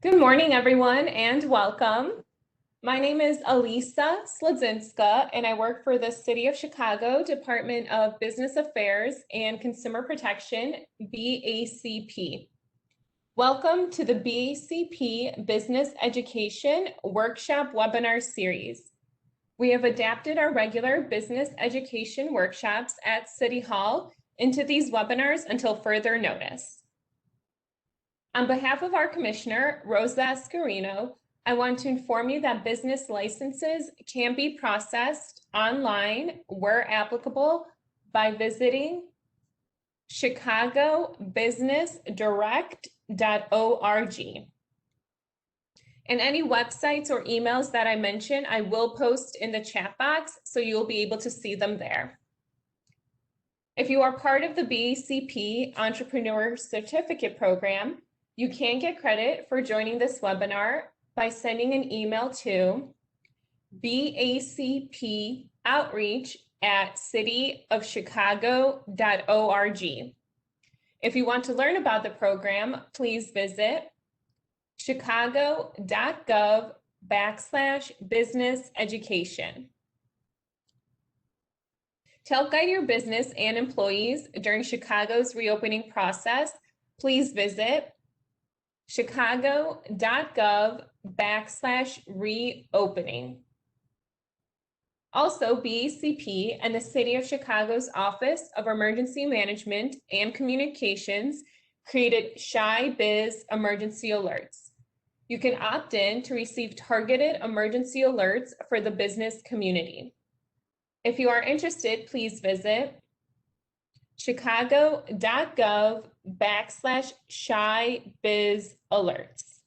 Good morning, everyone, and welcome. My name is Elisa Sladzinska, and I work for the City of Chicago Department of Business Affairs and Consumer Protection, BACP. Welcome to the BACP Business Education Workshop Webinar Series. We have adapted our regular business education workshops at City Hall into these webinars until further notice. On behalf of our Commissioner, Rosa Escarino, I want to inform you that business licenses can be processed online where applicable by visiting chicagobusinessdirect.org. And any websites or emails that I mention, I will post in the chat box, so you'll be able to see them there. If you are part of the BACP Entrepreneur Certificate Program, you can get credit for joining this webinar by sending an email to bacpoutreach@cityofchicago.org. If you want to learn about the program, please visit chicago.gov/business education. To help guide your business and employees during Chicago's reopening process, please visit chicago.gov/reopening. Also, BACP and the City of Chicago's Office of Emergency Management and Communications created Shy Biz Emergency Alerts. You can opt in to receive targeted emergency alerts for the business community. If you are interested, please visit chicago.gov/shy-biz-alerts.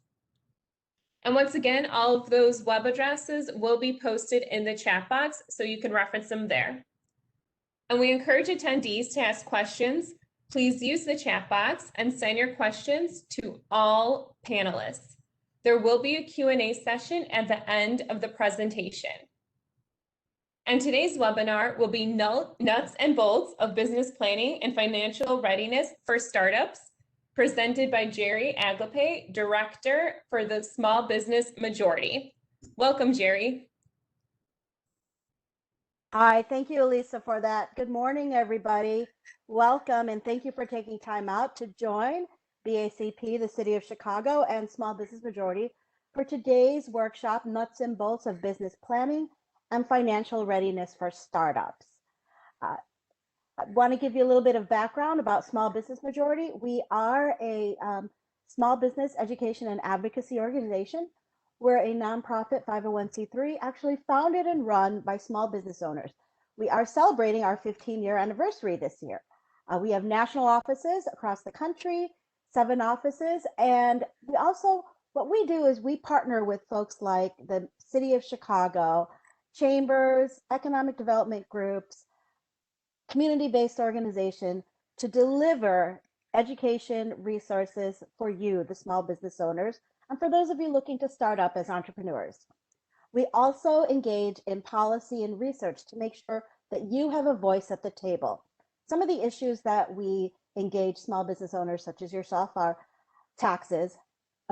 And once again, all of those web addresses will be posted in the chat box, so you can reference them there. And we encourage attendees to ask questions. Please use the chat box and send your questions to all panelists. There will be a Q&A session at the end of the presentation. And today's webinar will be nuts and bolts of business planning and financial readiness for startups, presented by Geri Aglipay, Director for the Small Business Majority. Welcome, Geri. Hi, thank you, Elisa, for that. Good morning, everybody. Welcome, and thank you for taking time out to join BACP, the City of Chicago, and Small Business Majority for today's workshop, Nuts and Bolts of Business Planning and Financial Readiness for Startups. I want to give you a little bit of background about Small Business Majority. We are a small business education and advocacy organization. We're a nonprofit 501c3, actually founded and run by small business owners. We are celebrating our 15-year anniversary this year. We have national offices across the country, 7 offices, and we also, what we do is we partner with folks like the City of Chicago, chambers, economic development groups, community-based organization to deliver education resources for you, the small business owners, and for those of you looking to start up as entrepreneurs. We also engage in policy and research to make sure that you have a voice at the table. Some of the issues that we engage small business owners such as yourself are taxes,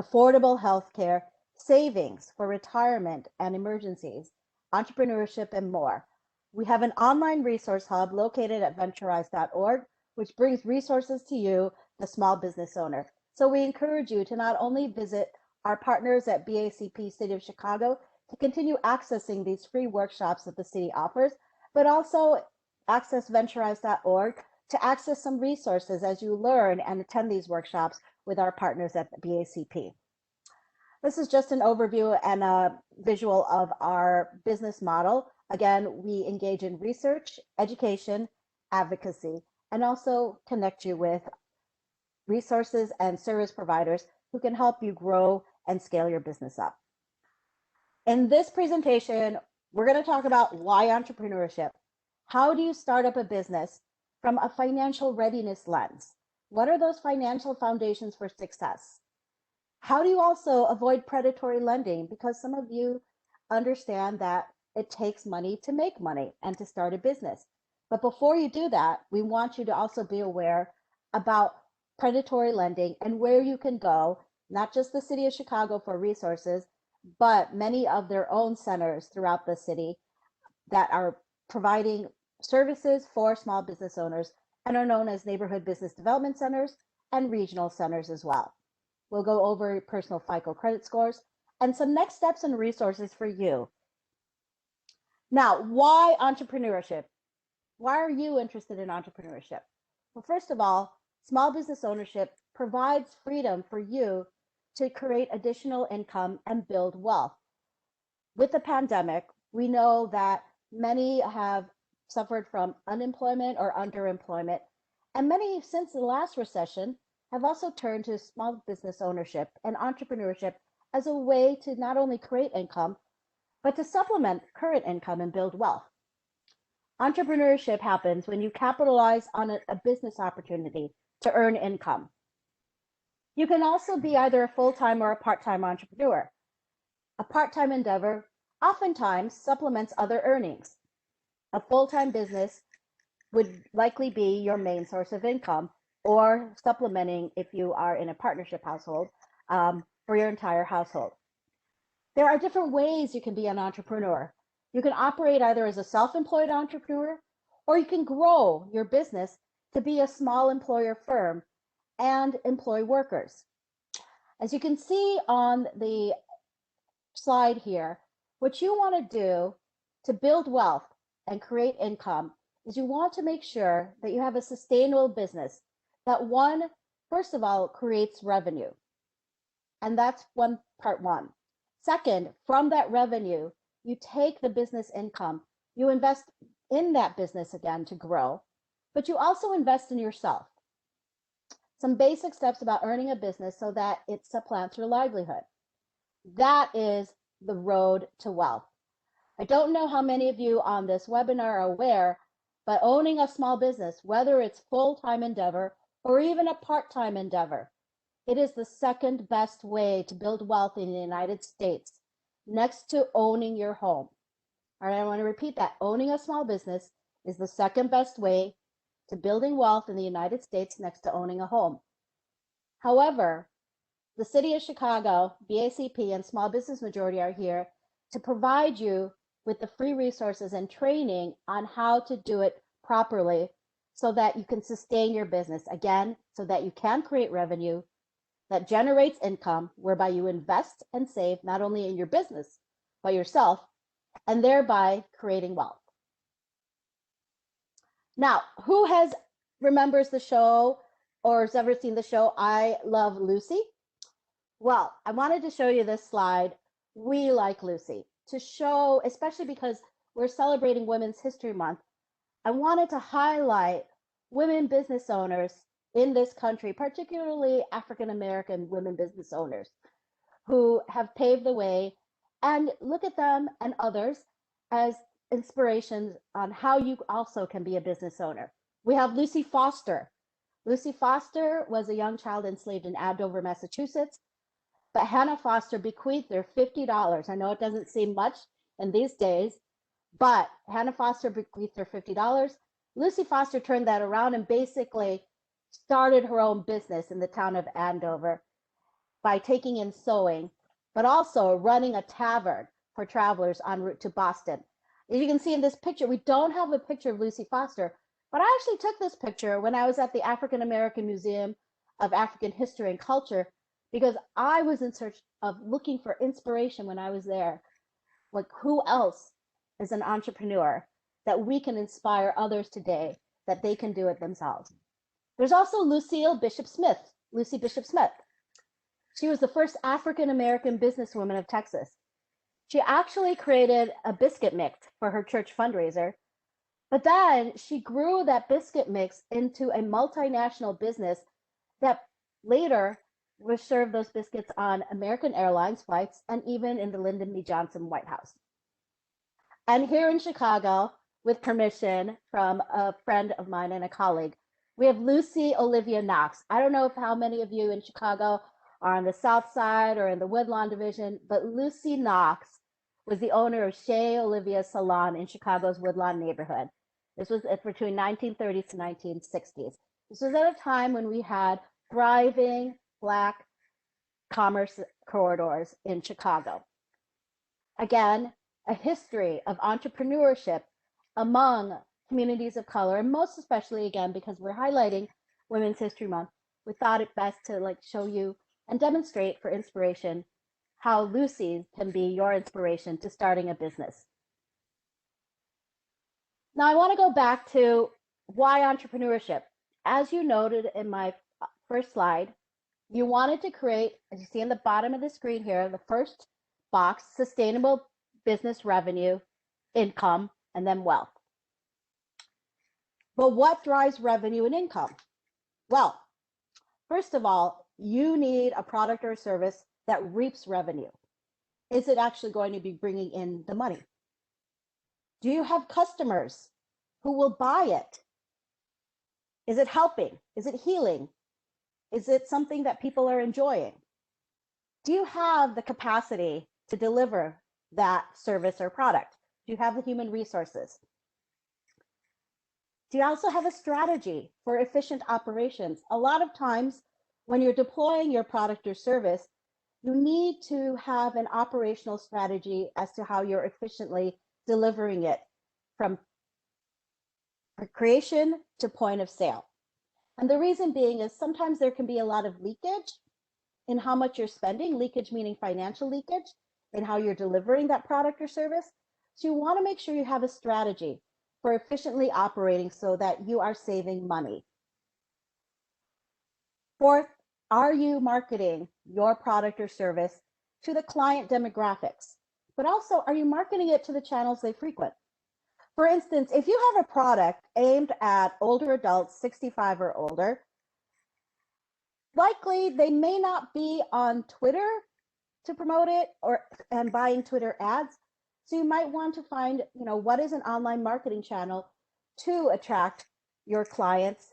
affordable health care, savings for retirement and emergencies, entrepreneurship, and more. We have an online resource hub located at venturize.org, which brings resources to you, the small business owner. So we encourage you to not only visit our partners at BACP City of Chicago to continue accessing these free workshops that the city offers, but also access venturize.org to access some resources as you learn and attend these workshops with our partners at the BACP. This is just an overview and a visual of our business model. Again, we engage in research, education, advocacy, and also connect you with resources and service providers who can help you grow and scale your business up. In this presentation, we're going to talk about why entrepreneurship. How do you start up a business from a financial readiness lens? What are those financial foundations for success? How do you also avoid predatory lending? Because some of you understand that it takes money to make money and to start a business. But before you do that, we want you to also be aware about predatory lending and where you can go not just the city of Chicago for resources, but many of their own centers throughout the city that are providing services for small business owners and are known as neighborhood business development centers and regional centers as well. We'll go over personal FICO credit scores and some next steps and resources for you. Now, why entrepreneurship? Why are you interested in entrepreneurship? Well, first of all, small business ownership provides freedom for you to create additional income and build wealth. With the pandemic, we know that many have suffered from unemployment or underemployment, and many since the last recession have also turned to small business ownership and entrepreneurship as a way to not only create income, but to supplement current income and build wealth. Entrepreneurship happens when you capitalize on a business opportunity to earn income. You can also be either a full-time or a part-time entrepreneur. A part-time endeavor oftentimes supplements other earnings. A full-time business would likely be your main source of income, or supplementing if you are in a partnership household for your entire household. There are different ways you can be an entrepreneur. You can operate either as a self-employed entrepreneur, or you can grow your business to be a small employer firm and employ workers. As you can see on the slide here, what you want to do to build wealth and create income is you want to make sure that you have a sustainable business that first of all, creates revenue. And that's part one. Second, from that revenue, you take the business income, you invest in that business again to grow, but you also invest in yourself. Some basic steps about earning a business so that it supplants your livelihood. That is the road to wealth. I don't know how many of you on this webinar are aware, but owning a small business, whether it's full-time endeavor or even a part-time endeavor, it is the second best way to build wealth in the United States, next to owning your home. All right, I want to repeat that. Owning a small business is the second best way to building wealth in the United States, next to owning a home. However, the City of Chicago, BACP, and Small Business Majority are here to provide you with the free resources and training on how to do it properly so that you can sustain your business. Again, so that you can create revenue that generates income, whereby you invest and save not only in your business, but yourself, and thereby creating wealth. Now, who remembers the show or has ever seen the show I Love Lucy? Well, I wanted to show you this slide, We Like Lucy, to show, especially because we're celebrating Women's History Month, I wanted to highlight women business owners in this country, particularly African-American women business owners who have paved the way, and look at them and others as inspirations on how you also can be a business owner. We have Lucy Foster. Lucy Foster was a young child enslaved in Andover, Massachusetts, but Hannah Foster bequeathed her $50. I know it doesn't seem much in these days, but Hannah Foster bequeathed her $50. Lucy Foster turned that around and basically started her own business in the town of Andover by taking in sewing, but also running a tavern for travelers en route to Boston. As you can see in this picture, we don't have a picture of Lucy Foster, but I actually took this picture when I was at the African American Museum of African History and Culture, because I was in search of looking for inspiration when I was there. Like, who else is an entrepreneur that we can inspire others today that they can do it themselves? There's also Lucy Bishop Smith. She was the first African-American businesswoman of Texas. She actually created a biscuit mix for her church fundraiser, but then she grew that biscuit mix into a multinational business that later would serve those biscuits on American Airlines flights and even in the Lyndon B. Johnson White House. And here in Chicago, with permission from a friend of mine and a colleague, we have Lucy Olivia Knox. I don't know how many of you in Chicago are on the South Side or in the Woodlawn Division, but Lucy Knox was the owner of Chez Olivia's Salon in Chicago's Woodlawn neighborhood. This was between 1930s to 1960s. This was at a time when we had thriving Black commerce corridors in Chicago. Again, a history of entrepreneurship among communities of color, and most especially, again, because we're highlighting Women's History Month, we thought it best to show you and demonstrate for inspiration how Lucy's can be your inspiration to starting a business. Now I want to go back to why entrepreneurship. As you noted in my first slide, you wanted to create, as you see in the bottom of the screen here, the first box, sustainable business revenue, income, and then wealth. But what drives revenue and income? Well, first of all, you need a product or service that reaps revenue. Is it actually going to be bringing in the money? Do you have customers who will buy it? Is it helping? Is it healing? Is it something that people are enjoying? Do you have the capacity to deliver that service or product? Do you have the human resources? Do you also have a strategy for efficient operations? A lot of times when you're deploying your product or service, you need to have an operational strategy as to how you're efficiently delivering it from creation to point of sale. And the reason being is sometimes there can be a lot of leakage in how much you're spending, leakage meaning financial leakage, in how you're delivering that product or service. So you want to make sure you have a strategy for efficiently operating so that you are saving money. Fourth, are you marketing your product or service to the client demographics? But also, are you marketing it to the channels they frequent? For instance, if you have a product aimed at older adults, 65 or older, likely they may not be on Twitter to promote it and buying Twitter ads. So you might want to find, what is an online marketing channel to attract your clients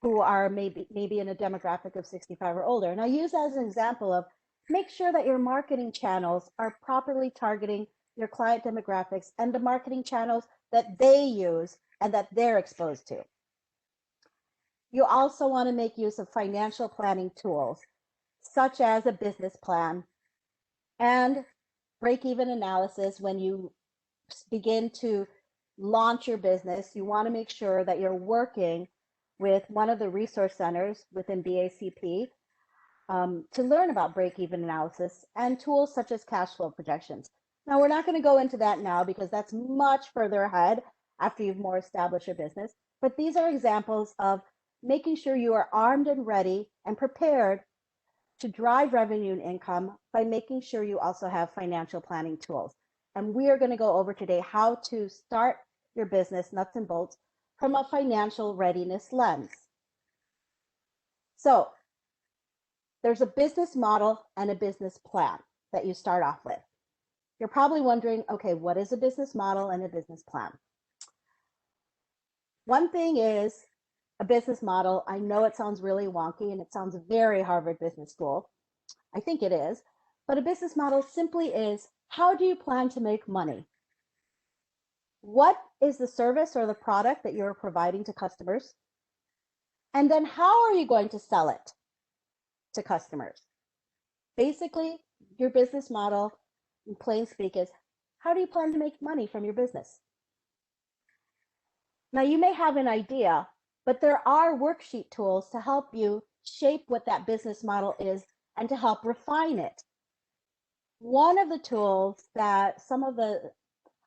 who are maybe in a demographic of 65 or older. And I use that as an example of make sure that your marketing channels are properly targeting your client demographics and the marketing channels that they use and that they're exposed to. You also want to make use of financial planning tools, such as a business plan and break-even analysis. When you begin to launch your business, you want to make sure that you're working with one of the resource centers within BACP to learn about break-even analysis and tools such as cash flow projections. Now, we're not going to go into that now because that's much further ahead after you've more established your business. But these are examples of making sure you are armed and ready and prepared to drive revenue and income by making sure you also have financial planning tools. And we are going to go over today how to start your business, nuts and bolts, from a financial readiness lens. So there's a business model and a business plan that you start off with. You're probably wondering, okay, what is a business model and a business plan? One thing is a business model. I know it sounds really wonky and it sounds very Harvard Business School. I think it is, but a business model simply is, how do you plan to make money? What is the service or the product that you're providing to customers? And then how are you going to sell it to customers? Basically, your business model, in plain speak, is how do you plan to make money from your business? Now, you may have an idea, but there are worksheet tools to help you shape what that business model is and to help refine it. One of the tools that some of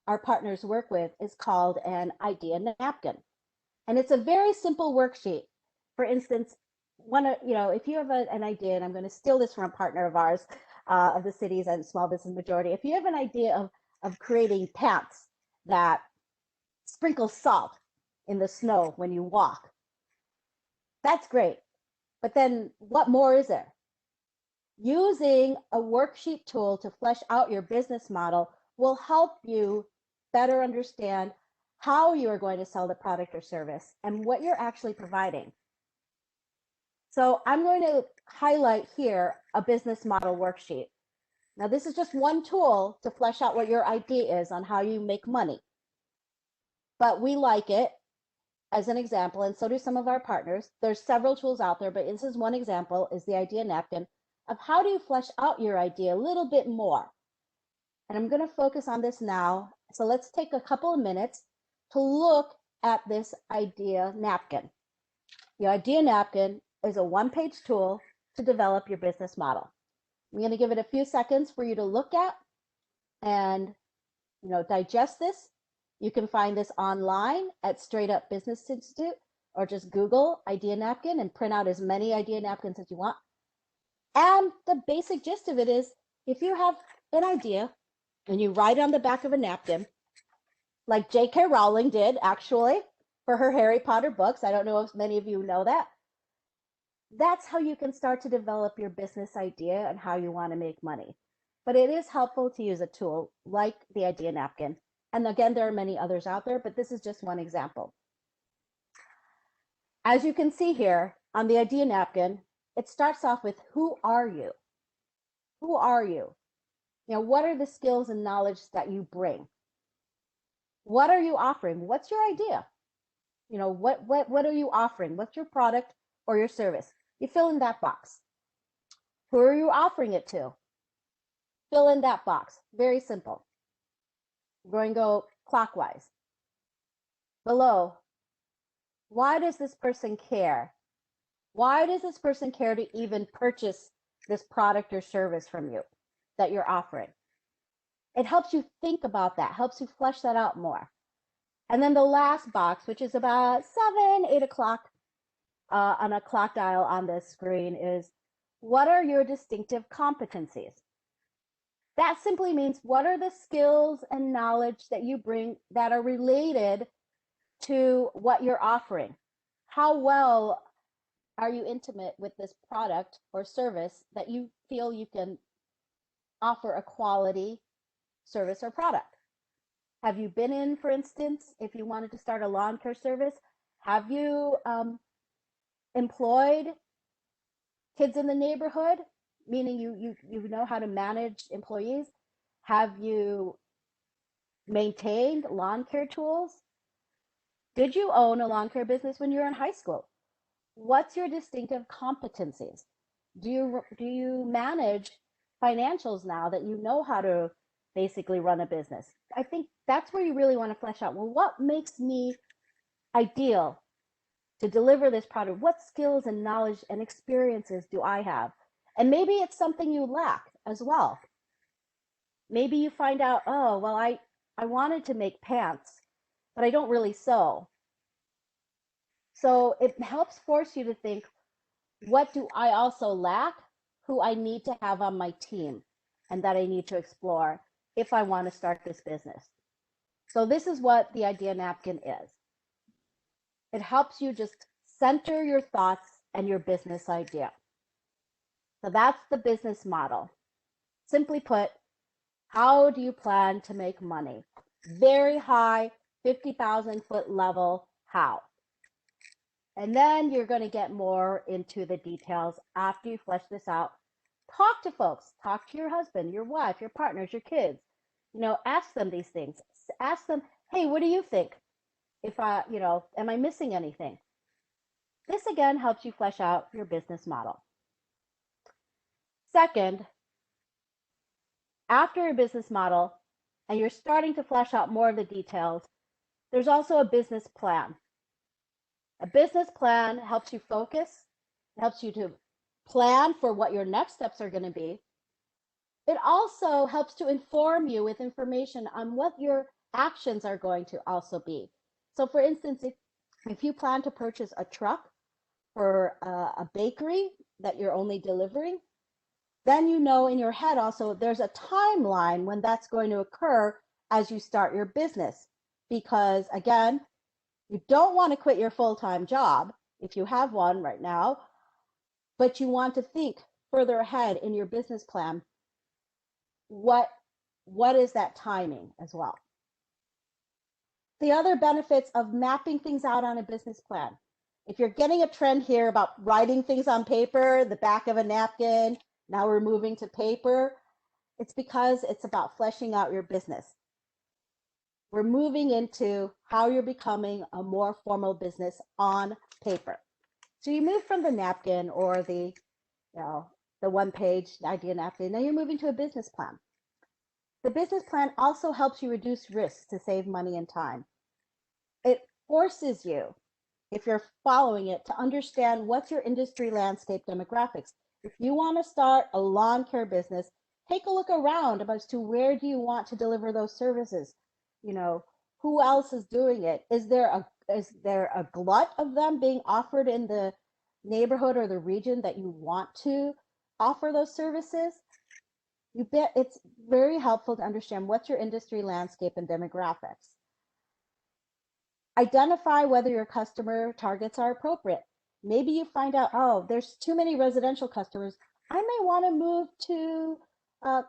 our partners work with is called an idea napkin. And it's a very simple worksheet. For instance, if you have an idea, and I'm going to steal this from a partner of ours, of the cities and small business majority, if you have an idea of creating pants that sprinkle salt in the snow when you walk, that's great. But then what more is there? Using a worksheet tool to flesh out your business model will help you better understand how you are going to sell the product or service and what you're actually providing. So I'm going to highlight here a business model worksheet. Now, this is just one tool to flesh out what your idea is on how you make money. But we like it as an example, and so do some of our partners. There's several tools out there, but this is one example, is the idea napkin. of how do you flesh out your idea a little bit more. And I'm going to focus on this now. So let's take a couple of minutes to look at this idea napkin. The idea napkin is a one-page tool to develop your business model. I'm going to give it a few seconds for you to look at and digest this. You can find this online at Straight Up Business Institute, or just Google idea napkin and print out as many idea napkins as you want. And the basic gist of it is, if you have an idea and you write it on the back of a napkin, like J.K. Rowling did actually for her Harry Potter books, I don't know if many of you know that, that's how you can start to develop your business idea and how you want to make money. But it is helpful to use a tool like the idea napkin. And again, there are many others out there, but this is just one example. As you can see here on the idea napkin, it starts off with, who are you? Who are you? What are the skills and knowledge that you bring? What are you offering? What's your idea? What are you offering? What's your product or your service? You fill in that box. Who are you offering it to? Fill in that box. Very simple. We're going to go clockwise. Below, why does this person care? Why does this person care to even purchase this product or service from you that you're offering? It helps you think about that, helps you flesh that out more. And then the last box, which is about 7, 8 o'clock on a clock dial on this screen, is, what are your distinctive competencies? That simply means, what are the skills and knowledge that you bring that are related to what you're offering? How well are you intimate with this product or service that you feel you can offer a quality service or product? Have you been in, for instance, if you wanted to start a lawn care service, have you employed kids in the neighborhood, meaning you know how to manage employees? Have you maintained lawn care tools? Did you own a lawn care business when you were in high school? What's your distinctive competencies? Do you manage financials now that you know how to basically run a business? I think that's where you really want to flesh out, well, what makes me ideal to deliver this product? What skills and knowledge and experiences do I have? And maybe it's something you lack as well. Maybe you find out, oh, well, I wanted to make pants, but I don't really sew. So it helps force you to think, what do I also lack, who I need to have on my team, and that I need to explore if I want to start this business. So this is what the idea napkin is. It helps you just center your thoughts and your business idea. So that's the business model. Simply put, how do you plan to make money? Very high, 50,000 foot level, how? And then you're going to get more into the details after you flesh this out. Talk to folks, talk to your husband, your wife, your partners, your kids. Ask them these things. Ask them, hey, what do you think? If am I missing anything? This again helps you flesh out your business model. Second, after your business model and you're starting to flesh out more of the details, there's also a business plan. A business plan helps you focus, helps you to plan for what your next steps are going to be. It also helps to inform you with information on what your actions are going to also be. So for instance, if you plan to purchase a truck for a bakery that you're only delivering, then you know in your head also there's a timeline when that's going to occur as you start your business. Because again, you don't want to quit your full-time job if you have one right now, but you want to think further ahead in your business plan. What is that timing as well? The other benefits of mapping things out on a business plan. If you're getting a trend here about writing things on paper, the back of a napkin, now we're moving to paper, it's because it's about fleshing out your business. We're moving into how you're becoming a more formal business on paper. So you move from the napkin or the the one-page idea napkin. Now you're moving to a business plan. The business plan also helps you reduce risks to save money and time. It forces you, if you're following it, to understand what's your industry landscape demographics. If you want to start a lawn care business, take a look around as to where do you want to deliver those services. You know, who else is doing it? Is there a glut of them being offered in the neighborhood or the region that you want to offer those services? You bet. It's very helpful to understand what's your industry landscape and demographics. Identify whether your customer targets are appropriate. Maybe you find out, oh, there's too many residential customers. I may want to move to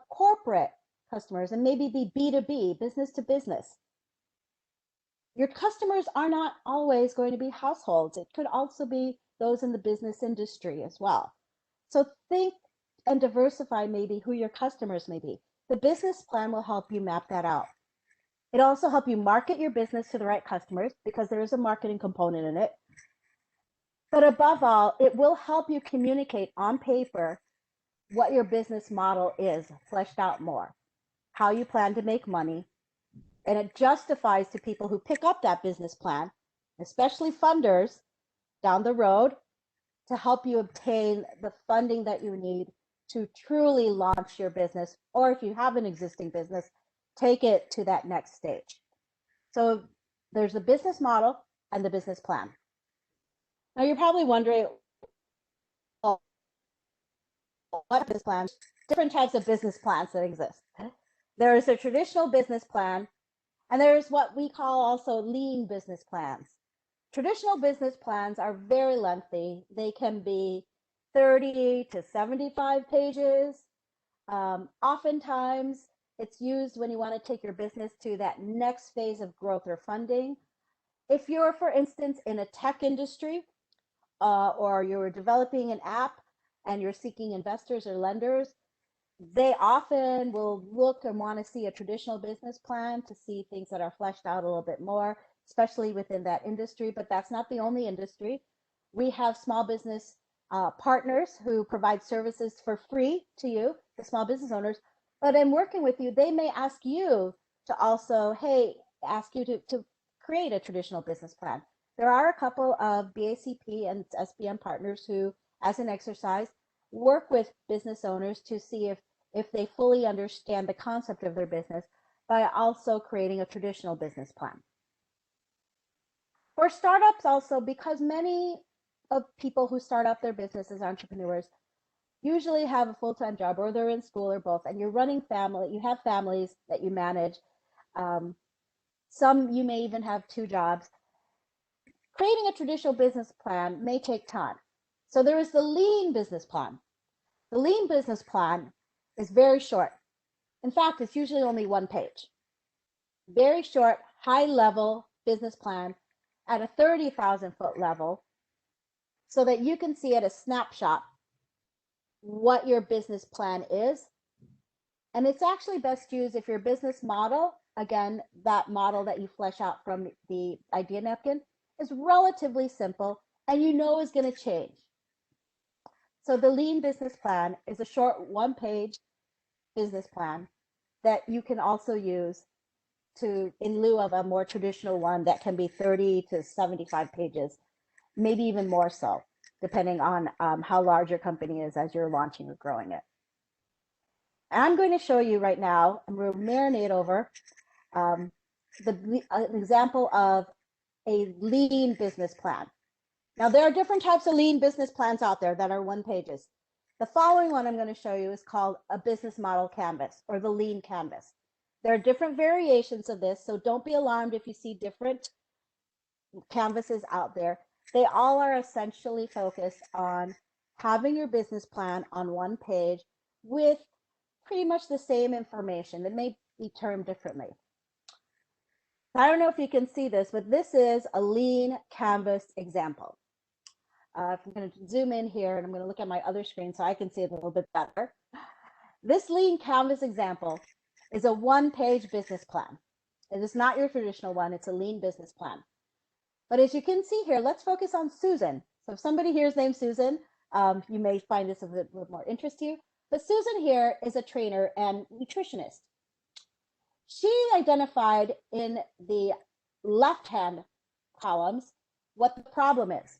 corporate customers and maybe be B2B, business to business. Your customers are not always going to be households. It could also be those in the business industry as well. So think and diversify maybe who your customers may be. The business plan will help you map that out. It'll also help you market your business to the right customers because there is a marketing component in it. But above all, it will help you communicate on paper what your business model is, fleshed out more, how you plan to make money, and it justifies to people who pick up that business plan, especially funders down the road, to help you obtain the funding that you need to truly launch your business, or if you have an existing business, take it to that next stage. So there's the business model and the business plan. Now you're probably wondering, well, what business plans? Different types of business plans that exist. There is a traditional business plan, and there's what we call also lean business plans. Traditional business plans are very lengthy. They can be 30 to 75 pages. Oftentimes, it's used when you want to take your business to that next phase of growth or funding. If you're, for instance, in a tech industry, or you're developing an app and you're seeking investors or lenders, they often will look and want to see a traditional business plan to see things that are fleshed out a little bit more, especially within that industry. But that's not the only industry. We have small business partners who provide services for free to you, the small business owners. But in working with you, they may ask you to also, ask you to create a traditional business plan. There are a couple of BACP and SBM partners who, as an exercise, work with business owners to see if they fully understand the concept of their business by also creating a traditional business plan. For startups also, because many of people who start up their business as entrepreneurs usually have a full-time job, or they're in school, or both, and you're running family, you have families that you manage. Some you may even have 2 jobs. Creating a traditional business plan may take time. So there is the lean business plan. The lean business plan is very short. In fact, it's usually only 1 page. Very short, high-level business plan at a 30,000-foot level so that you can see at a snapshot what your business plan is. And it's actually best used if your business model, again, that model that you flesh out from the idea napkin, is relatively simple and you know is going to change. So the lean business plan is a short 1-page business plan that you can also use to, in lieu of a more traditional one that can be 30 to 75 pages, maybe even more so, depending on how large your company is as you're launching or growing it. And I'm going to show you right now, I'm going to marinate over an example of a lean business plan. Now, there are different types of lean business plans out there that are 1 pages. The following one I'm going to show you is called a business model canvas, or the lean canvas. There are different variations of this, so don't be alarmed if you see different canvases out there. They all are essentially focused on having your business plan on 1 page with pretty much the same information. It may be termed differently. I don't know if you can see this, but this is a lean canvas example. If I'm going to zoom in here, and I'm going to look at my other screen so I can see it a little bit better. This lean canvas example is a 1-page business plan. It is not your traditional one. It's a lean business plan. But as you can see here, let's focus on Susan. So if somebody here is named Susan, You may find this of a little more interest to you. But Susan here is a trainer and nutritionist. She identified in the left-hand columns what the problem is.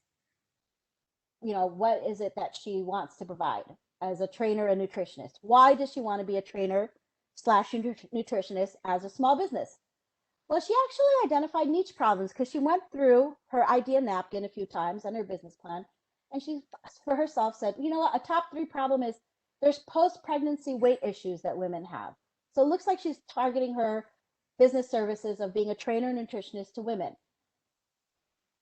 What is it that she wants to provide as a trainer and nutritionist? Why does she want to be a trainer slash nutritionist as a small business? Well, she actually identified niche problems because she went through her idea napkin a few times on her business plan. And she, for herself, said, you know what, a top 3 problem is there's post-pregnancy weight issues that women have. So it looks like she's targeting her business services of being a trainer and nutritionist to women.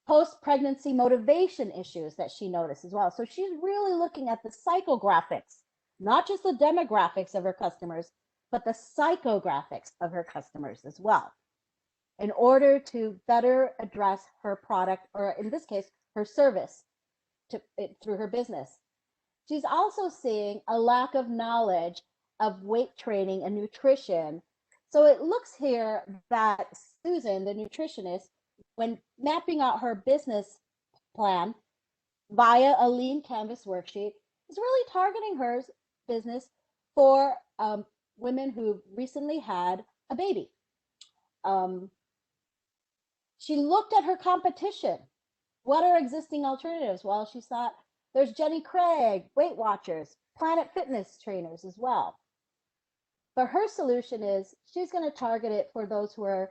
Post-pregnancy motivation issues that she noticed as well. So she's really looking at the psychographics, not just the demographics of her customers, but the psychographics of her customers as well, in order to better address her product, or in this case, her service through her business. She's also seeing a lack of knowledge of weight training and nutrition. So it looks here that Susan, the nutritionist, when mapping out her business plan via a lean canvas worksheet, is really targeting her business for women who recently had a baby. She looked at her competition. What are existing alternatives? Well, she thought there's Jenny Craig, Weight Watchers, Planet Fitness trainers as well. But her solution is she's going to target it for those who are,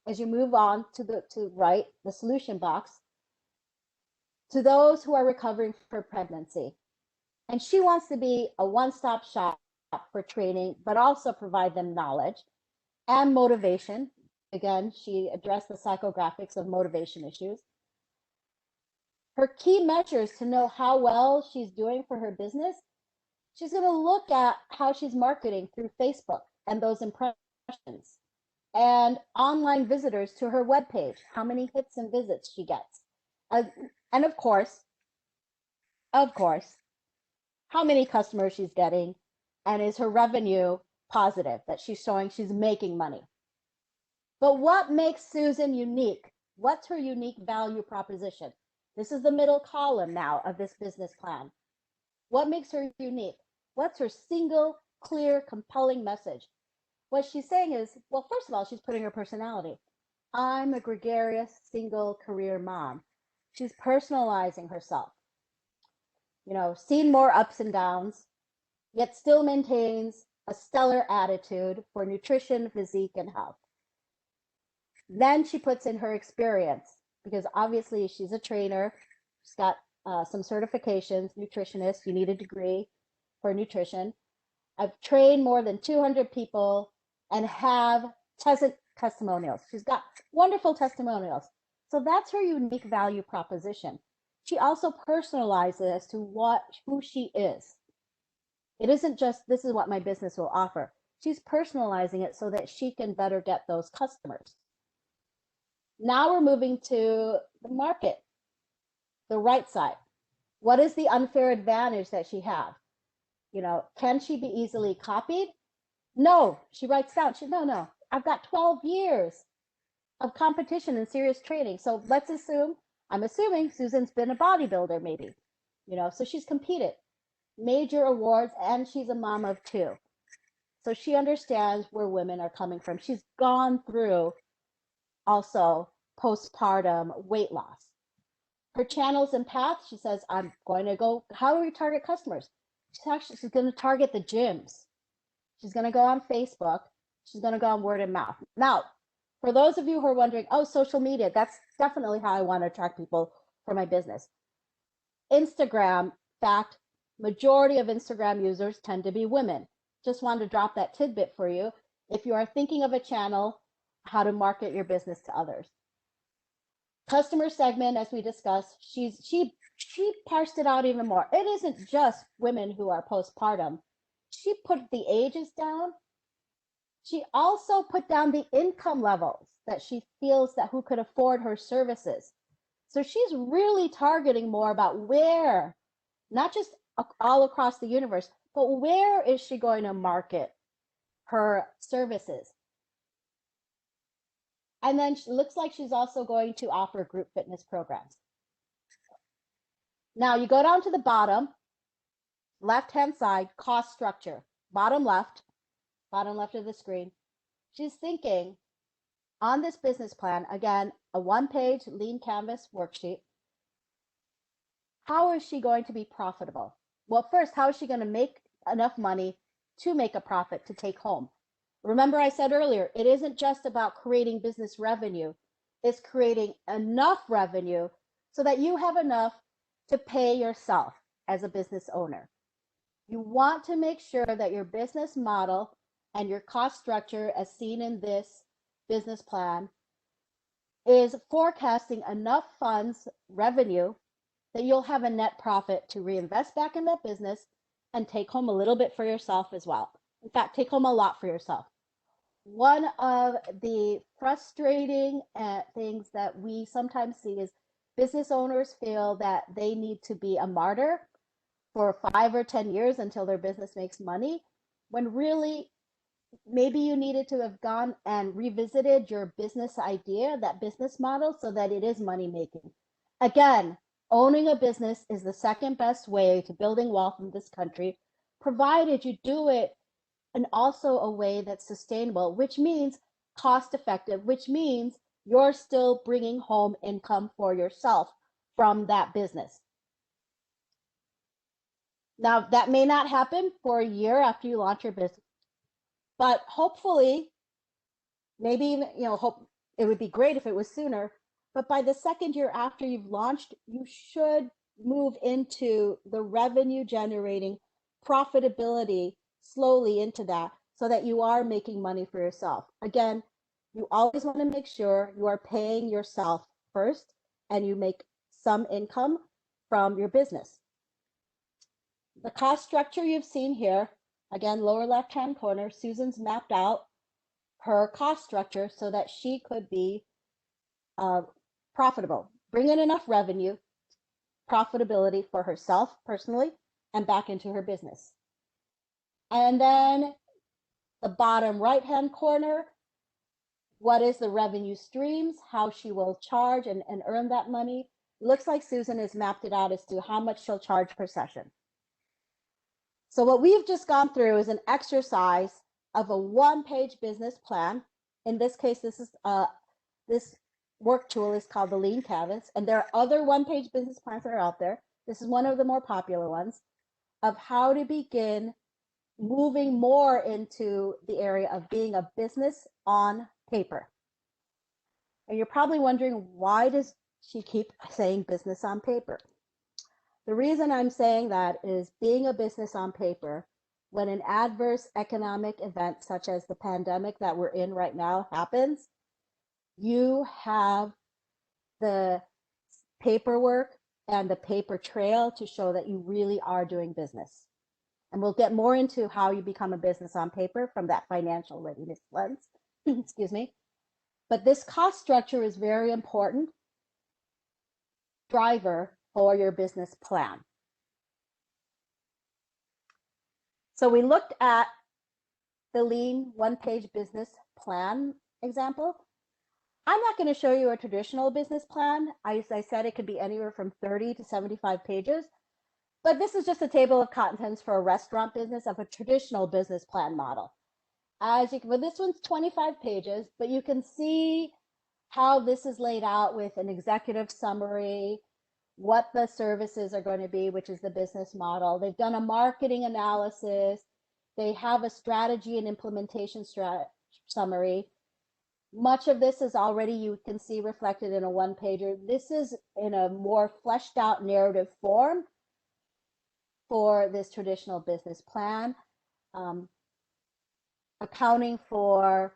as you move on to the right, the solution box, to those who are recovering for pregnancy. And she wants to be a one-stop shop for training, but also provide them knowledge and motivation. Again, she addressed the psychographics of motivation issues. Her key measures to know how well she's doing for her business, she's going to look at how she's marketing through Facebook and those impressions, and online visitors to her webpage, how many hits and visits she gets. And of course, how many customers she's getting, and is her revenue positive, that she's showing she's making money. But what makes Susan unique? What's her unique value proposition? This is the middle column now of this business plan. What makes her unique? What's her single, clear, compelling message? What she's saying is, well, first of all, she's putting her personality. I'm a gregarious, single career mom. She's personalizing herself. Seen more ups and downs, yet still maintains a stellar attitude for nutrition, physique, and health. Then she puts in her experience, because obviously she's a trainer. She's got some certifications, nutritionist, you need a degree for nutrition. I've trained more than 200 people and have testimonials. She's got wonderful testimonials. So that's her unique value proposition. She also personalizes as to who she is. It isn't just, this is what my business will offer. She's personalizing it so that she can better get those customers. Now we're moving to the market, the right side. What is the unfair advantage that she have? Can she be easily copied? No, she writes down, no, I've got 12 years of competition and serious training. So I'm assuming Susan's been a bodybuilder maybe, so she's competed, major awards, and she's a mom of 2. So she understands where women are coming from. She's gone through also postpartum weight loss. Her channels and paths, she says, I'm going to go, how do we target customers? She's going to target the gyms. She's going to go on Facebook. She's going to go on word of mouth. Now, for those of you who are wondering, oh, social media, that's definitely how I want to attract people for my business. Instagram, in fact, majority of Instagram users tend to be women. Just wanted to drop that tidbit for you. If you are thinking of a channel, how to market your business to others. Customer segment, as we discussed, she parsed it out even more. It isn't just women who are postpartum. She put the ages down. She also put down the income levels that she feels that who could afford her services. So she's really targeting more about where, not just all across the universe, but where is she going to market her services? And then it looks like she's also going to offer group fitness programs. Now you go down to the bottom, left-hand side, cost structure, bottom left of the screen. She's thinking on this business plan, again, a one-page lean canvas worksheet. How is she going to be profitable? Well, first, how is she going to make enough money to make a profit to take home? Remember I said earlier, it isn't just about creating business revenue. It's creating enough revenue so that you have enough to pay yourself as a business owner. You want to make sure that your business model and your cost structure, as seen in this business plan, is forecasting enough funds, revenue, that you'll have a net profit to reinvest back in that business and take home a little bit for yourself as well. In fact, take home a lot for yourself. One of the frustrating things that we sometimes see is business owners feel that they need to be a martyr for 5 or 10 years until their business makes money, when really maybe you needed to have gone and revisited your business idea, that business model, so that it is money making. Again, owning a business is the second best way to building wealth in this country, provided you do it in also a way that's sustainable, which means cost effective, which means you're still bringing home income for yourself from that business. Now, that may not happen for a year after you launch your business, but hopefully, maybe, hope it would be great if it was sooner, but by the second year after you've launched, you should move into the revenue generating profitability slowly into that, so that you are making money for yourself. Again, you always want to make sure you are paying yourself first and you make some income from your business. The cost structure you've seen here, again, lower left-hand corner, Susan's mapped out her cost structure so that she could be profitable, bring in enough revenue, profitability for herself personally, and back into her business. And then the bottom right-hand corner, what is the revenue streams, how she will charge and earn that money. It looks like Susan has mapped it out as to how much she'll charge per session. So what we've just gone through is an exercise of a one-page business plan. In this case, this work tool is called the Lean Canvas, and there are other one-page business plans that are out there. This is one of the more popular ones of how to begin moving more into the area of being a business on paper. And you're probably wondering, why does she keep saying business on paper? The reason I'm saying that is being a business on paper, when an adverse economic event such as the pandemic that we're in right now happens, you have the paperwork and the paper trail to show that you really are doing business. And we'll get more into how you become a business on paper from that financial readiness lens. Excuse me. But this cost structure is very important driver for your business plan. So we looked at the lean one-page business plan example. I'm not going to show you a traditional business plan. As I said, it could be anywhere from 30 to 75 pages. But this is just a table of contents for a restaurant business of a traditional business plan model. Well, this one's 25 pages, but you can see how this is laid out with an executive summary, what the services are going to be, which is the business model. They've done a marketing analysis. They have a strategy and implementation summary. Much of this is already, you can see, reflected in a one-pager. This is in a more fleshed out narrative form for this traditional business plan, accounting for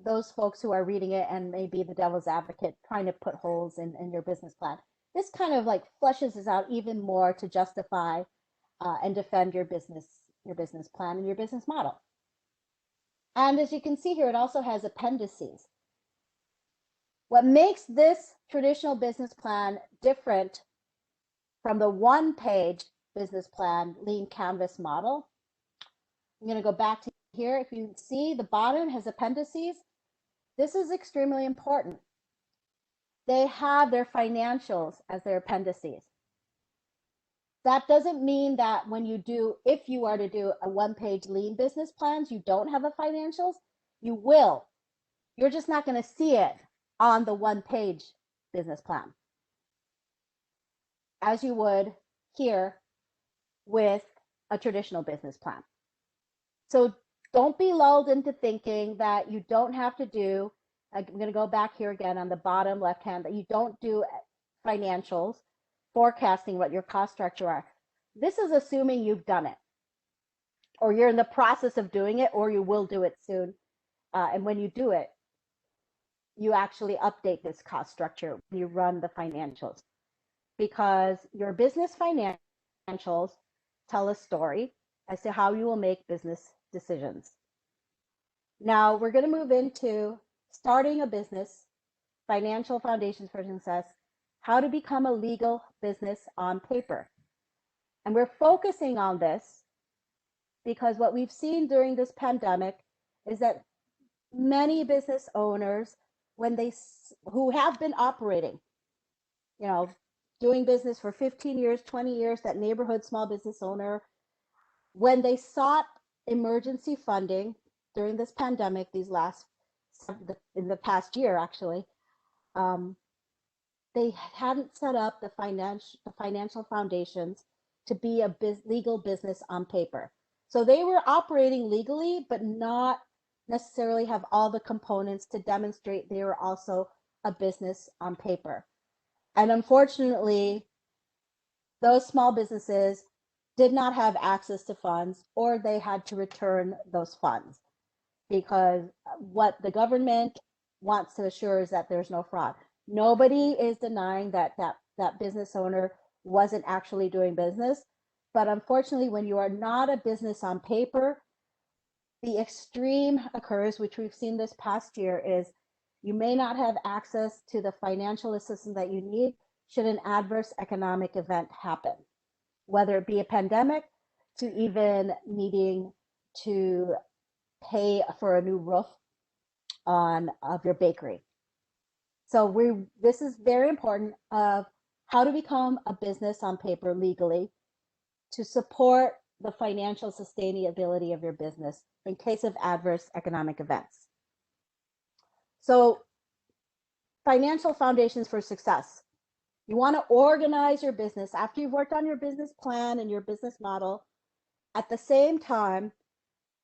those folks who are reading it and maybe the devil's advocate trying to put holes in your business plan. This kind of like fleshes this out even more to justify and defend your business plan and your business model. And as you can see here, it also has appendices. What makes this traditional business plan different from the one-page business plan lean canvas model, I'm going to go back to here. If you see, the bottom has appendices. This is extremely important. They have their financials as their appendices. That doesn't mean that if you are to do a one-page lean business plans, you don't have a financials. You will. You're just not going to see it on the one-page business plan, as you would here with a traditional business plan. So don't be lulled into thinking that you don't have to do, I'm going to go back here again on the bottom left hand, that you don't do financials, forecasting what your cost structure are. This is assuming you've done it, or you're in the process of doing it, or you will do it soon. And when you do it, you actually update this cost structure when you run the financials, because your business financials tell a story as to how you will make business decisions. Now we're going to move into starting a business, financial foundations for success, how to become a legal business on paper. And we're focusing on this because what we've seen during this pandemic is that many business owners, who have been operating, doing business for 15 years, 20 years, that neighborhood small business owner, when they sought emergency funding during this pandemic, in the past year, actually, they hadn't set up the financial foundations to be a legal business on paper. So they were operating legally, but not necessarily have all the components to demonstrate they were also a business on paper. And unfortunately, those small businesses did not have access to funds, or they had to return those funds, because what the government wants to assure is that there's no fraud. Nobody is denying that business owner wasn't actually doing business. But unfortunately, when you are not a business on paper, the extreme occurs, which we've seen this past year, is you may not have access to the financial assistance that you need should an adverse economic event happen, whether it be a pandemic to even needing to pay for a new roof of your bakery. So this is very important of how to become a business on paper legally to support the financial sustainability of your business in case of adverse economic events. So financial foundations for success. You want to organize your business after you've worked on your business plan and your business model. At the same time,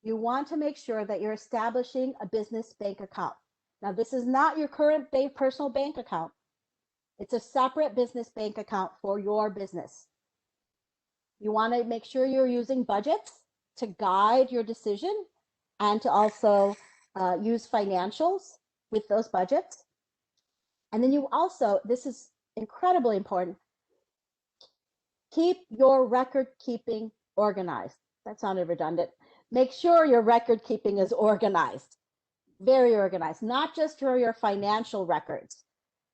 you want to make sure that you're establishing a business bank account. Now, this is not your current personal bank account. It's a separate business bank account for your business. You want to make sure you're using budgets to guide your decision, and to also use financials with those budgets. And then you also, this is incredibly important, keep your record keeping organized. That sounded redundant. Make sure your record keeping is organized, very organized, not just for your financial records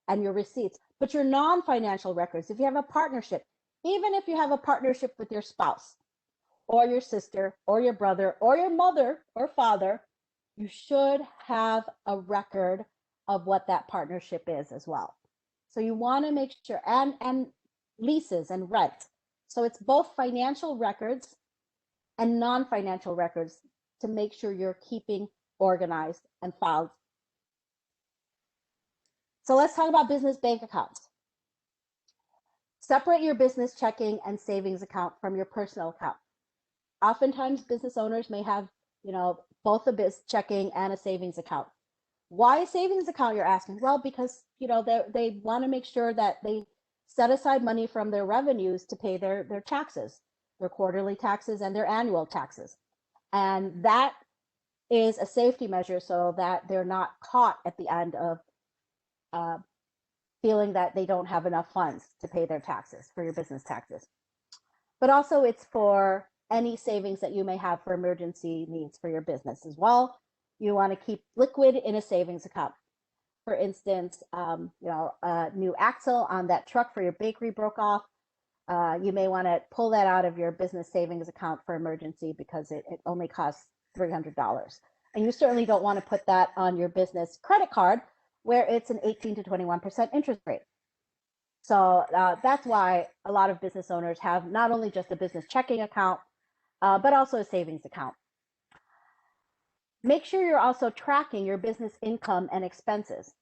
and your receipts, but your non-financial records. If you have a partnership, even if you have a partnership with your spouse or your sister or your brother or your mother or father, you should have a record of what that partnership is as well. So you want to make sure, and leases and rent. So it's both financial records and non-financial records to make sure you're keeping organized and filed. So let's talk about business bank accounts. Separate your business checking and savings account from your personal account. Oftentimes business owners may have, both a business checking and a savings account. Why a savings account, you're asking? Well, because, they want to make sure that they set aside money from their revenues to pay their taxes, their quarterly taxes and their annual taxes. And that is a safety measure so that they're not caught at the end of feeling that they don't have enough funds to pay their taxes, for your business taxes. But also it's for any savings that you may have for emergency needs for your business as well. You want to keep liquid in a savings account. For instance, a new axle on that truck for your bakery broke off. You may want to pull that out of your business savings account for emergency because it only costs $300. And you certainly don't want to put that on your business credit card where it's an 18 to 21% interest rate. So that's why a lot of business owners have not only just a business checking account, but also a savings account. Make sure you're also tracking your business income and expenses,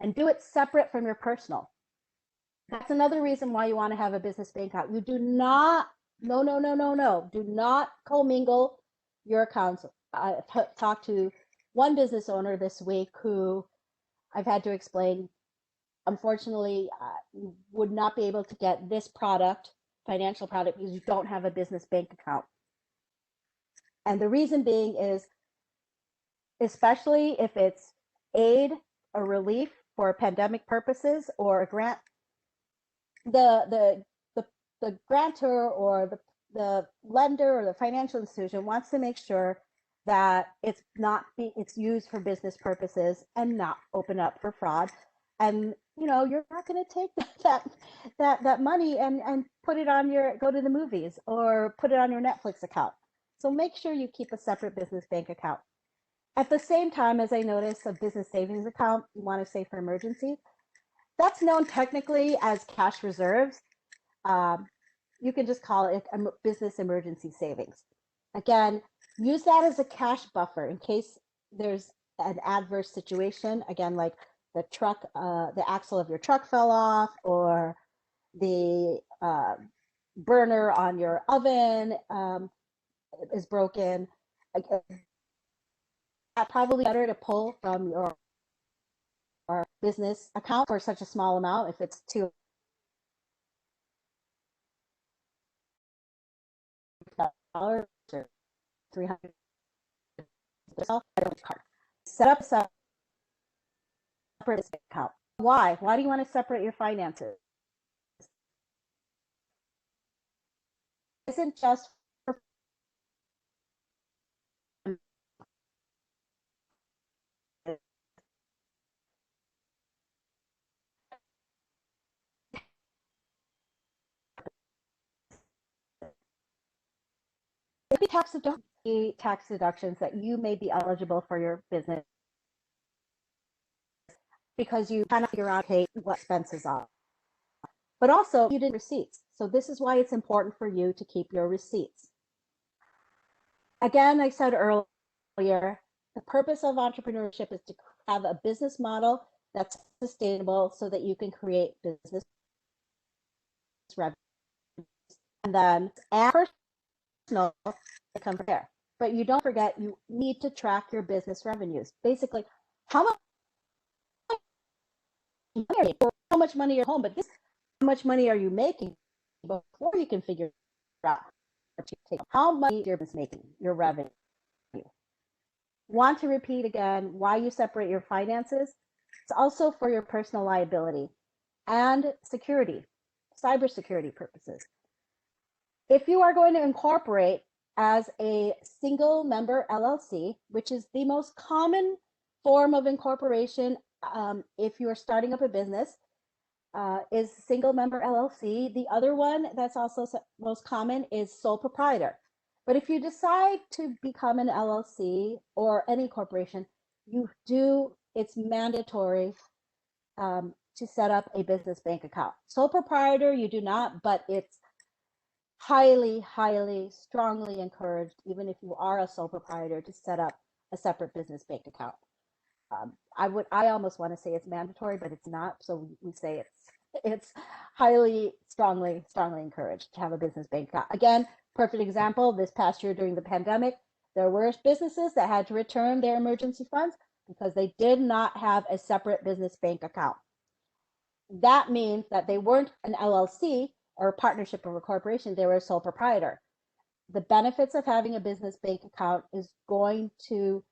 and do it separate from your personal. That's another reason why you want to have a business bank account. You do not, no, do not commingle your accounts. I talked to one business owner this week who I've had to explain, unfortunately, would not be able to get this product, financial product, because you don't have a business bank account. And the reason being is, especially if it's aid or relief for pandemic purposes or a grant, the grantor or the lender or the financial institution wants to make sure that it's used for business purposes and not open up for fraud. And you're not going to take that money and put it on go to the movies or put it on your Netflix account. So make sure you keep a separate business bank account. At the same time, as I noticed, a business savings account you want to save for emergencies. That's known technically as cash reserves. You can just call it a business emergency savings. Again, use that as a cash buffer in case there's an adverse situation. Again, like the axle of your truck fell off, or the burner on your oven is broken. Probably better to pull from your business account for such a small amount. If it's $200 or $300, set up a separate account. Why? Why do you want to separate your finances? It isn't just for tax deductions that you may be eligible for your business because you cannot figure out what expenses are. But also, you didn't receipts. So this is why it's important for you to keep your receipts. Again, I said earlier, the purpose of entrepreneurship is to have a business model that's sustainable so that you can create business revenue. And then personal income from there. But you don't forget, you need to track your business revenues. Basically, how much money you're home, but how much money are you making before you can figure out how much your business making, your revenue. Want to repeat again why you separate your finances? It's also for your personal liability and security, cybersecurity purposes. If you are going to incorporate as a single member LLC, which is the most common form of incorporation if you are starting up a business, is single member LLC. The other one that's also most common is sole proprietor. But if you decide to become an LLC or any corporation, it's mandatory to set up a business bank account. Sole proprietor, you do not, but it's highly, highly, strongly encouraged, even if you are a sole proprietor, to set up a separate business bank account. I almost want to say it's mandatory, but it's not. So we say it's highly, strongly encouraged to have a business bank account. Again, perfect example, this past year during the pandemic, there were businesses that had to return their emergency funds because they did not have a separate business bank account. That means that they weren't an LLC or a partnership or a corporation, they were a sole proprietor. The benefits of having a business bank account is going to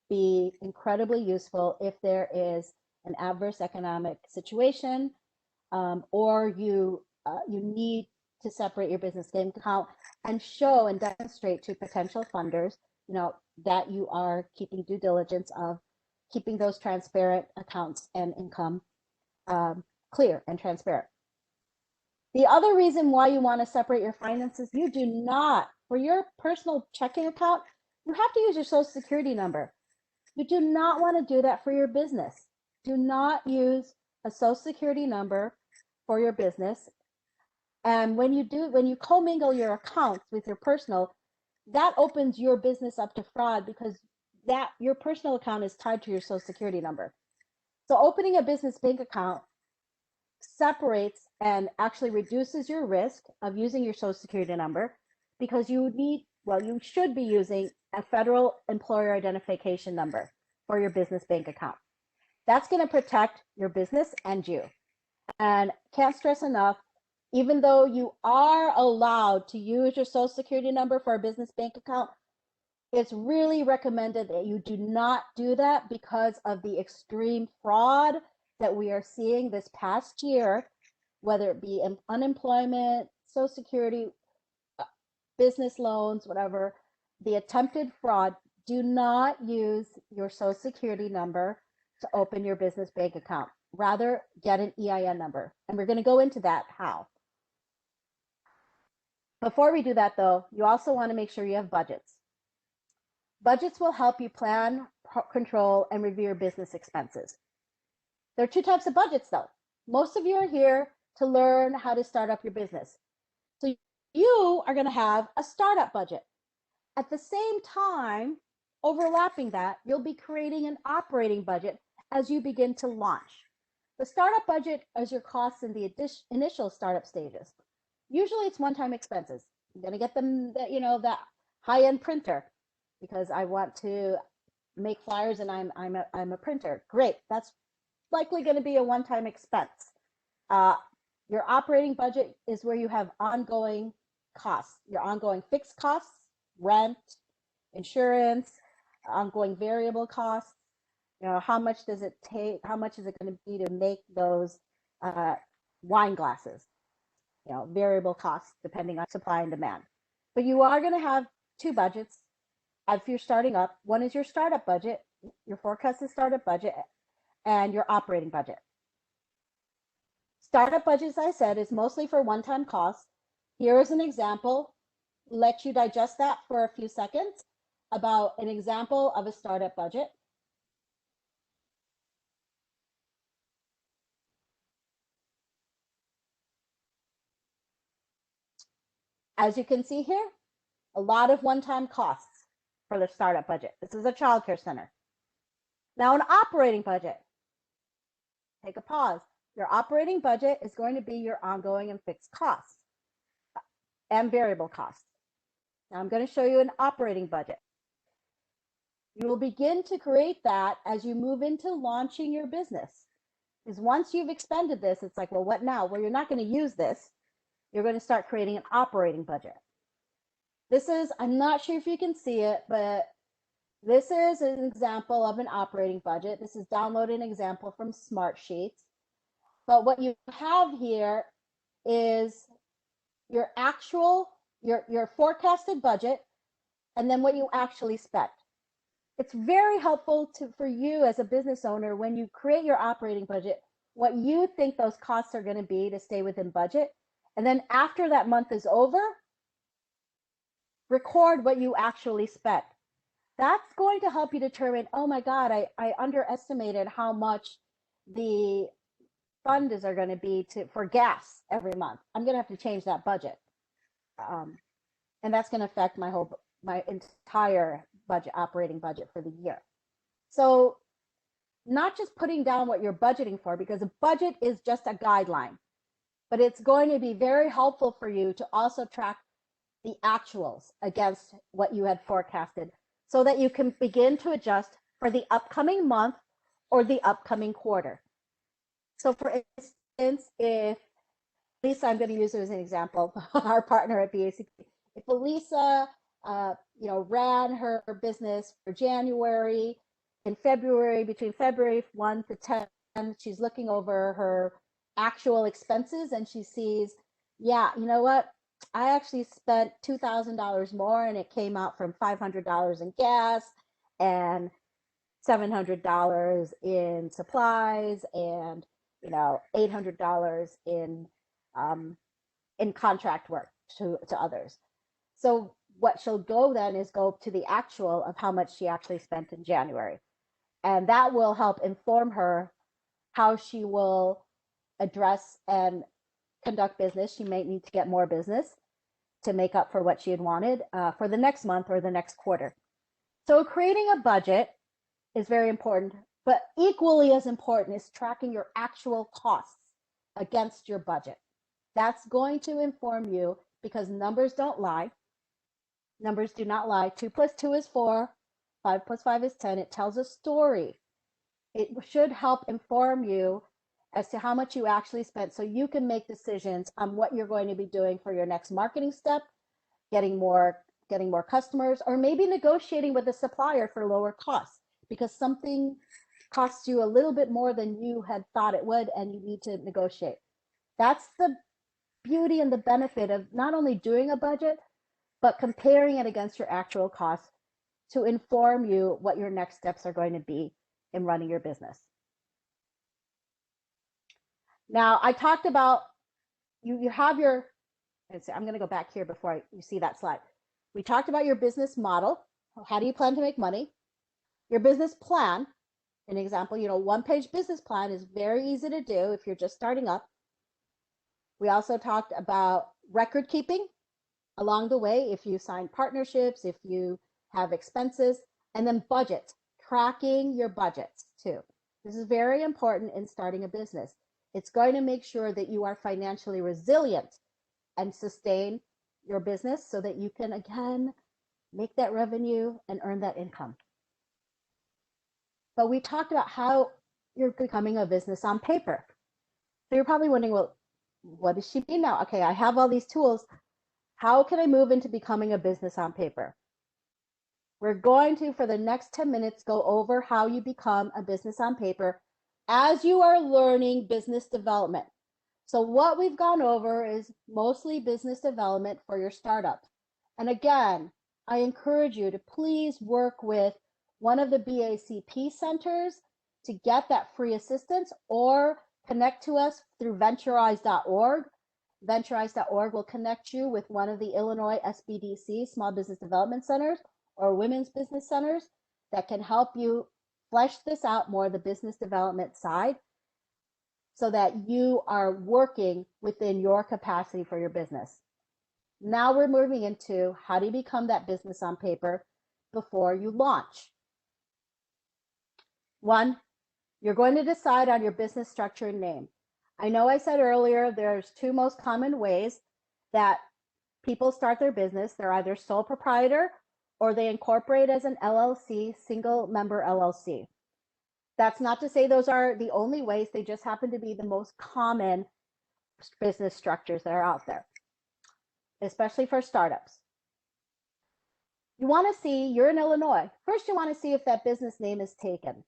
be incredibly useful if there is an adverse economic situation, or you need to separate your business bank account and show and demonstrate to potential funders, that you are keeping due diligence of keeping those transparent accounts and income clear and transparent. The other reason why you want to separate your finances, you do not, for your personal checking account, you have to use your social security number. You do not want to do that for your business. Do not use a social security number for your business. And when you commingle your accounts with your personal, that opens your business up to fraud because that your personal account is tied to your social security number. So opening a business bank account separates and actually reduces your risk of using your social security number because you should be using a federal employer identification number for your business bank account. That's going to protect your business and you. And can't stress enough, even though you are allowed to use your social security number for a business bank account, it's really recommended that you do not do that because of the extreme fraud that we are seeing this past year, whether it be unemployment, social security, business loans, whatever, the attempted fraud. Do not use your social security number to open your business bank account. Rather, get an EIN number. And we're going to go into that how. Before we do that, though, you also want to make sure you have budgets. Budgets will help you plan, control, and review your business expenses. There are two types of budgets, though. Most of you are here to learn how to start up your business. So you are going to have a startup budget. At the same time, overlapping that, you'll be creating an operating budget as you begin to launch. The startup budget is your costs in the initial startup stages. Usually it's one-time expenses. I'm going to get them that high-end printer because I want to make flyers and I'm a printer. Great. That's likely going to be a one-time expense. Your operating budget is where you have ongoing costs, your ongoing fixed costs, rent, insurance, ongoing variable costs. How much does it take? How much is it going to be to make those wine glasses? Variable costs depending on supply and demand. But you are going to have two budgets if you're starting up. One is your startup budget, your forecasted startup budget, and your operating budget. Startup budget, as I said, is mostly for one-time costs. Here is an example. Let you digest that for a few seconds about an example of a startup budget. As you can see here, a lot of one-time costs for the startup budget. This is a childcare center. Now, an operating budget. Take a pause. Your operating budget is going to be your ongoing and fixed costs and variable costs. Now, I'm going to show you an operating budget. You will begin to create that as you move into launching your business. Because once you've expended this, it's like, well, what now? Well, you're not going to use this. You're going to start creating an operating budget. This is, I'm not sure if you can see it, but this is an example of an operating budget. This is downloading an example from Smartsheets. But what you have here is your actual, your forecasted budget, and then what you actually spent. It's very helpful for you as a business owner when you create your operating budget, what you think those costs are going to be to stay within budget. And then after that month is over, record what you actually spent. That's going to help you determine, oh my God, I underestimated how much the funds are going to be for gas every month. I'm going to have to change that budget. And that's going to affect my entire budget, operating budget for the year. So not just putting down what you're budgeting for, because a budget is just a guideline, but it's going to be very helpful for you to also track the actuals against what you had forecasted so that you can begin to adjust for the upcoming month or the upcoming quarter. So for instance, if Lisa, I'm going to use her as an example, our partner at BACP. If Elisa, ran her business for January, in February, between February 1 to 10, she's looking over her actual expenses and she sees, yeah, you know what? I actually spent $2,000 more and it came out from $500 in gas and $700 in supplies and $800 in contract work to others. So what she'll go then is go to the actual of how much she actually spent in January. And that will help inform her how she will address and conduct business. She may need to get more business to make up for what she had wanted for the next month or the next quarter. So creating a budget is very important, but equally as important is tracking your actual costs against your budget. That's going to inform you because numbers don't lie. Numbers do not lie. 2 plus 2 is 4. 5 plus 5 is 10. It tells a story. It should help inform you as to how much you actually spent so you can make decisions on what you're going to be doing for your next marketing step, getting more customers, or maybe negotiating with a supplier for lower costs because something costs you a little bit more than you had thought it would and you need to negotiate. That's the beauty and the benefit of not only doing a budget, but comparing it against your actual costs to inform you what your next steps are going to be in running your business. Now, I talked about you have your, I'm going to go back here before you see that slide. We talked about your business model. How do you plan to make money? Your business plan, an example, one-page business plan is very easy to do if you're just starting up. We also talked about record keeping along the way, if you sign partnerships, if you have expenses, and then budget, tracking your budgets too. This is very important in starting a business. It's going to make sure that you are financially resilient and sustain your business so that you can, again, make that revenue and earn that income. But we talked about how you're becoming a business on paper. So you're probably wondering, well, what does she mean now? Okay, I have all these tools. How can I move into becoming a business on paper? We're going to, for the next 10 minutes, go over how you become a business on paper as you are learning business development. So what we've gone over is mostly business development for your startup. And again, I encourage you to please work with one of the BACP centers to get that free assistance or connect to us through venturize.org. Venturize.org will connect you with one of the Illinois SBDC, Small Business Development Centers, or Women's Business Centers that can help you flesh this out more, the business development side, so that you are working within your capacity for your business. Now we're moving into how do you become that business on paper before you launch. One, you're going to decide on your business structure and name. I know I said earlier there's two most common ways that people start their business. They're either sole proprietor or they incorporate as an LLC, single member LLC. That's not to say those are the only ways, they just happen to be the most common business structures that are out there, especially for startups. You want to see, you're in Illinois. First, you want to see if that business name is taken.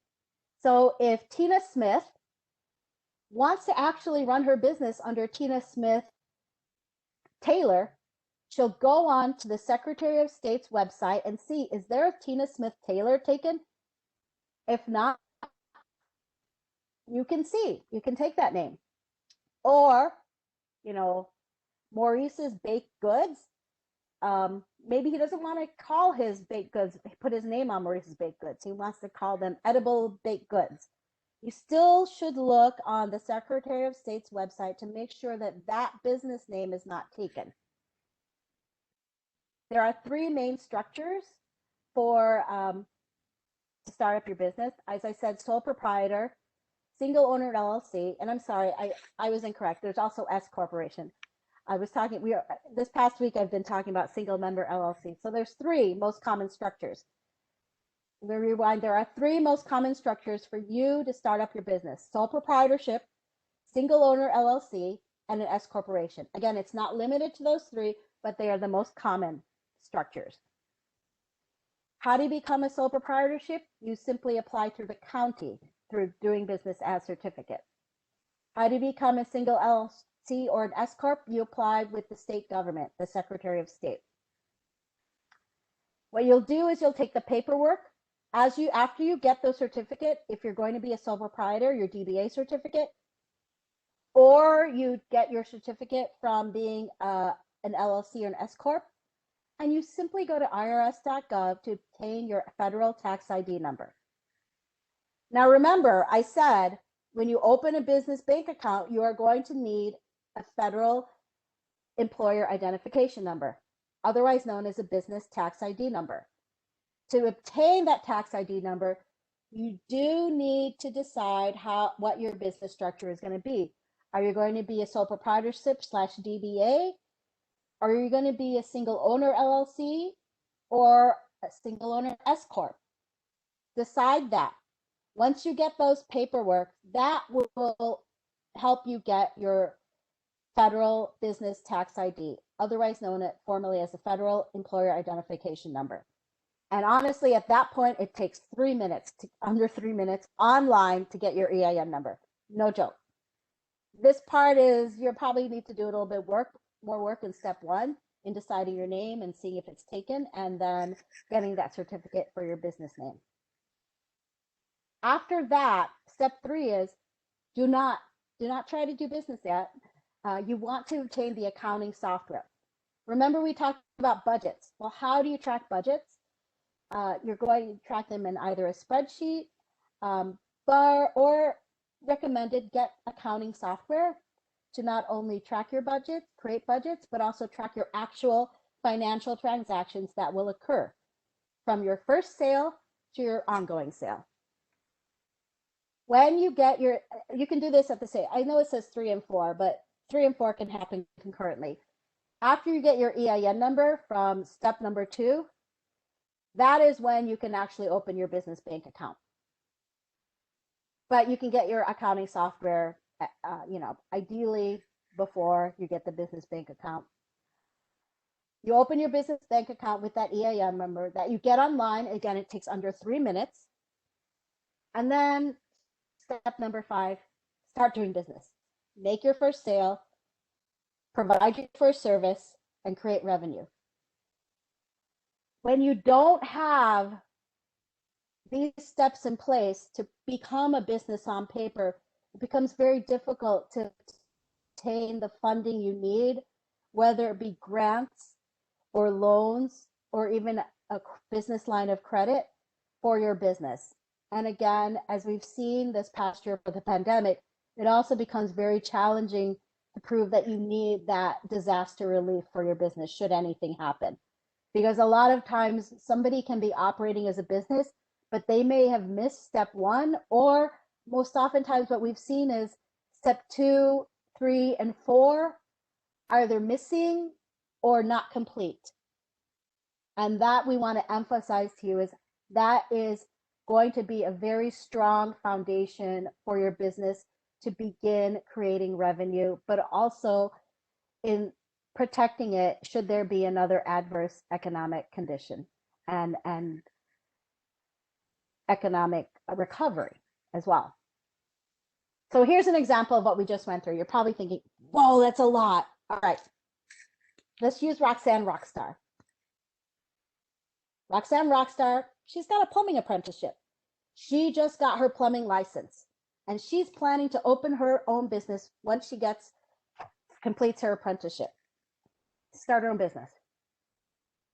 So if Tina Smith wants to actually run her business under Tina Smith Taylor, she'll go on to the Secretary of State's website and see, is there a Tina Smith Taylor taken? If not, you can take that name. Or, Maurice's Baked Goods. Maybe he doesn't want to call his baked goods, put his name on Maurice's Baked Goods. He wants to call them Edible Baked Goods. You still should look on the Secretary of State's website to make sure that that business name is not taken. There are three main structures for to start up your business. As I said, sole proprietor, single owner LLC, and I'm sorry, I was incorrect. There's also S corporation. This past week I've been talking about single member LLC. So there's three most common structures. We rewind. There are three most common structures for you to start up your business: sole proprietorship, single owner LLC, and an S corporation. Again, it's not limited to those three, but they are the most common structures. How do you become a sole proprietorship? You simply apply through the county through doing business as certificate. How do you become a single LLC or an S corp? You apply with the state government, the Secretary of State. What you'll do is you'll take the paperwork after you get the certificate, if you're going to be a sole proprietor, your DBA certificate, or you get your certificate from being an LLC or an S corp, and you simply go to irs.gov to obtain your federal tax ID number. Now remember, I said when you open a business bank account, you are going to need a federal employer identification number, otherwise known as a business tax ID number. To obtain that tax ID number, you do need to decide what your business structure is going to be. Are you going to be a sole proprietorship / DBA? Are you going to be a single owner LLC or a single owner S Corp? Decide that. Once you get those paperwork, that will help you get your federal business tax ID, otherwise known formally as a federal employer identification number. And honestly, at that point, it takes 3 minutes, under 3 minutes online to get your EIN number. No joke. This part is, you probably need to do a little bit more work in step 1 in deciding your name and seeing if it's taken, and then getting that certificate for your business name. After that, step 3 is do not try to do business yet. You want to obtain the accounting software. Remember, we talked about budgets. Well, how do you track budgets? You're going to track them in either a spreadsheet, or recommended get accounting software to not only track your budget, create budgets, but also track your actual financial transactions that will occur from your first sale to your ongoing sale. When you get you can do this at the same, I know it says 3 and 4, but 3 and 4 can happen concurrently. After you get your EIN number from step number 2, that is when you can actually open your business bank account. But you can get your accounting software, ideally before you get the business bank account. You open your business bank account with that EIN number that you get online. Again, it takes under 3 minutes. And then step number 5, start doing business. Make your first sale, provide your first service, and create revenue. When you don't have these steps in place to become a business on paper, it becomes very difficult to obtain the funding you need, whether it be grants or loans or even a business line of credit for your business. And again, as we've seen this past year for the pandemic, it also becomes very challenging to prove that you need that disaster relief for your business should anything happen. Because a lot of times somebody can be operating as a business, but they may have missed step 1, or most oftentimes what we've seen is step 2, 3, and 4 are either missing or not complete. And that we want to emphasize to you is that is going to be a very strong foundation for your business to begin creating revenue, but also in protecting it should there be another adverse economic condition and economic recovery as well. So here's an example of what we just went through. You're probably thinking, whoa, that's a lot. All right, let's use Roxanne Roxstar. Roxanne Roxstar, she's got a plumbing apprenticeship. She just got her plumbing license, and she's planning to open her own business once she completes her apprenticeship. Start her own business.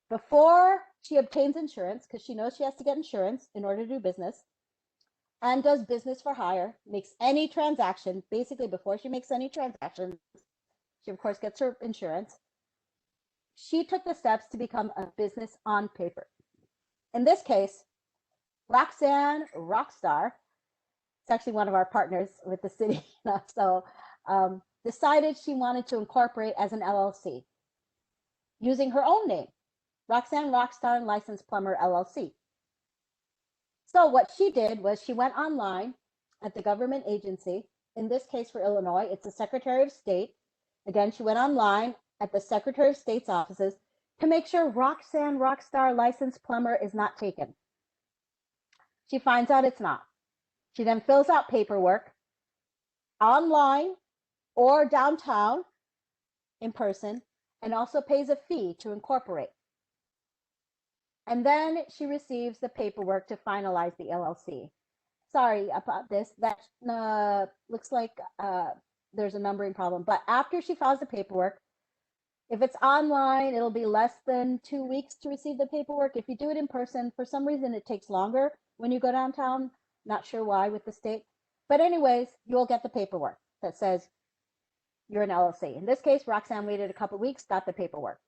Before she obtains insurance, because she knows she has to get insurance in order to do business, and does business for hire, makes any transaction, basically before she makes any transactions, she of course gets her insurance. She took the steps to become a business on paper. In this case, Roxanne Roxstar, it's actually one of our partners with the city, decided she wanted to incorporate as an LLC using her own name, Roxanne Roxstar Licensed Plumber LLC. So what she did was she went online at the government agency. In this case for Illinois, it's the Secretary of State. Again, she went online at the Secretary of State's offices to make sure Roxanne Roxstar Licensed Plumber is not taken. She finds out it's not. She then fills out paperwork online or downtown in person, and also pays a fee to incorporate. And then she receives the paperwork to finalize the LLC. Sorry about this. That looks like there's a numbering problem. But after she files the paperwork, if it's online, it'll be less than 2 weeks to receive the paperwork. If you do it in person, for some reason, it takes longer when you go downtown. Not sure why with the state. But anyways, you'll get the paperwork that says you're an LLC. In this case, Roxanne waited a couple of weeks, got the paperwork.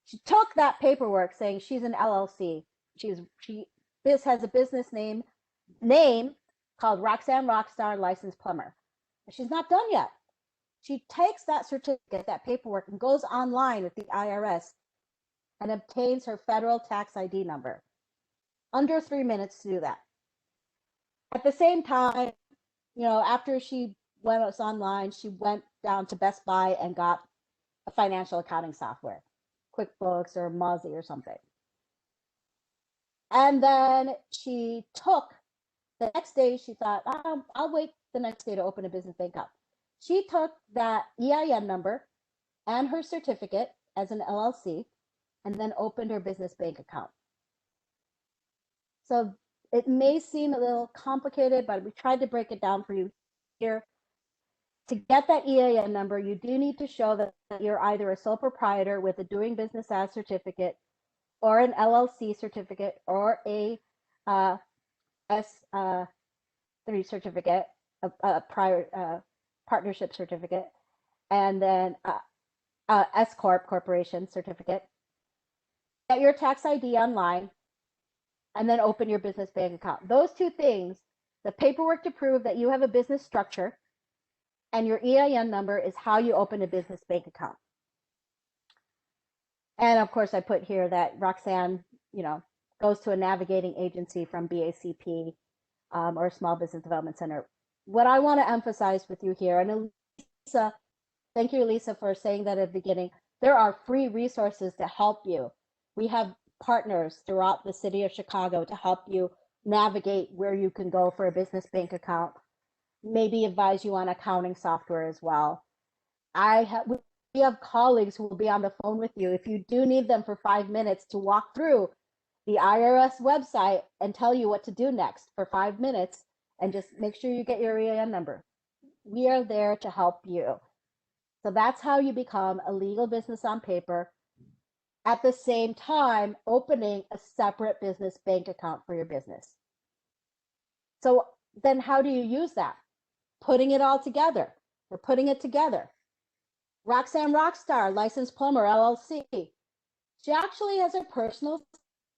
She took that paperwork saying she's an LLC. This has a business name called Roxanne Roxstar Licensed Plumber. And she's not done yet. She takes that certificate, that paperwork, and goes online with the IRS and obtains her federal tax ID number. Under 3 minutes to do that. At the same time, after she went online, she went down to Best Buy and got a financial accounting software, QuickBooks or Mozy or something. And then she took, the next day she thought, I'll wait the next day to open a business bank account. She took that EIN number and her certificate as an LLC and then opened her business bank account. So it may seem a little complicated, but we tried to break it down for you here. To get that EIN number, you do need to show that you're either a sole proprietor with a doing business as certificate or an LLC certificate or a S3 certificate, a prior partnership certificate, and then S Corp corporation certificate. Get your tax ID online and then open your business bank account. Those two things, the paperwork to prove that you have a business structure and your EIN number, is how you open a business bank account. And of course, I put here that Roxanne, goes to a navigating agency from BACP or Small Business Development Center. What I want to emphasize with you here, and Elisa, thank you, Elisa, for saying that at the beginning, there are free resources to help you. We have partners throughout the city of Chicago to help you navigate where you can go for a business bank account, maybe advise you on accounting software as well. We have colleagues who will be on the phone with you if you do need them for 5 minutes to walk through the IRS website and tell you what to do next for 5 minutes, and just make sure you get your EIN number. We are there to help you. So that's how you become a legal business on paper, at the same time opening a separate business bank account for your business. So then how do you use that? Putting it all together. We're putting it together. Roxanne Roxstar, licensed plumber, LLC. She actually has a personal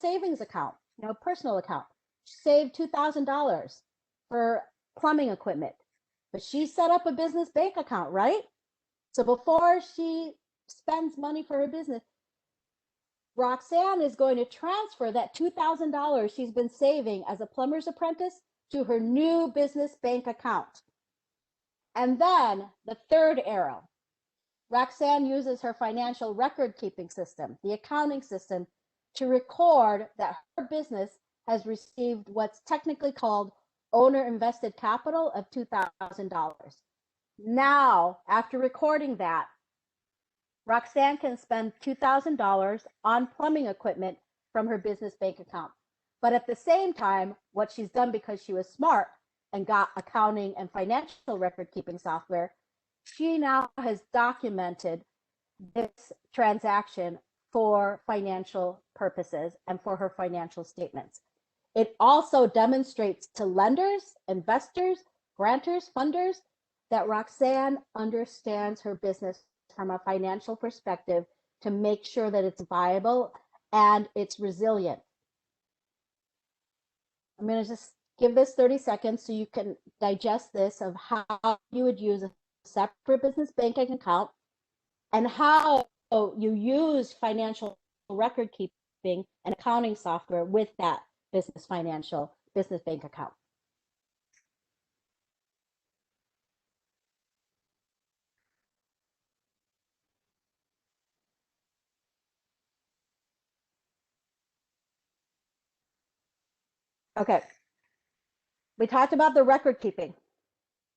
savings account, personal account. She saved $2,000 for plumbing equipment, but she set up a business bank account, right? So before she spends money for her business, Roxanne is going to transfer that $2,000 she's been saving as a plumber's apprentice to her new business bank account. And then the third arrow, Roxanne uses her financial record keeping system, the accounting system, to record that her business has received what's technically called owner invested capital of $2,000. Now, after recording that, Roxanne can spend $2,000 on plumbing equipment from her business bank account. But at the same time, what she's done, because she was smart and got accounting and financial record keeping software, she now has documented this transaction for financial purposes and for her financial statements. It also demonstrates to lenders, investors, grantors, funders, that Roxanne understands her business from a financial perspective to make sure that it's viable and it's resilient. I'm going to just give this 30 seconds so you can digest this, of how you would use a separate business banking account and how you use financial record keeping and accounting software with that business bank account. Okay, we talked about the record keeping.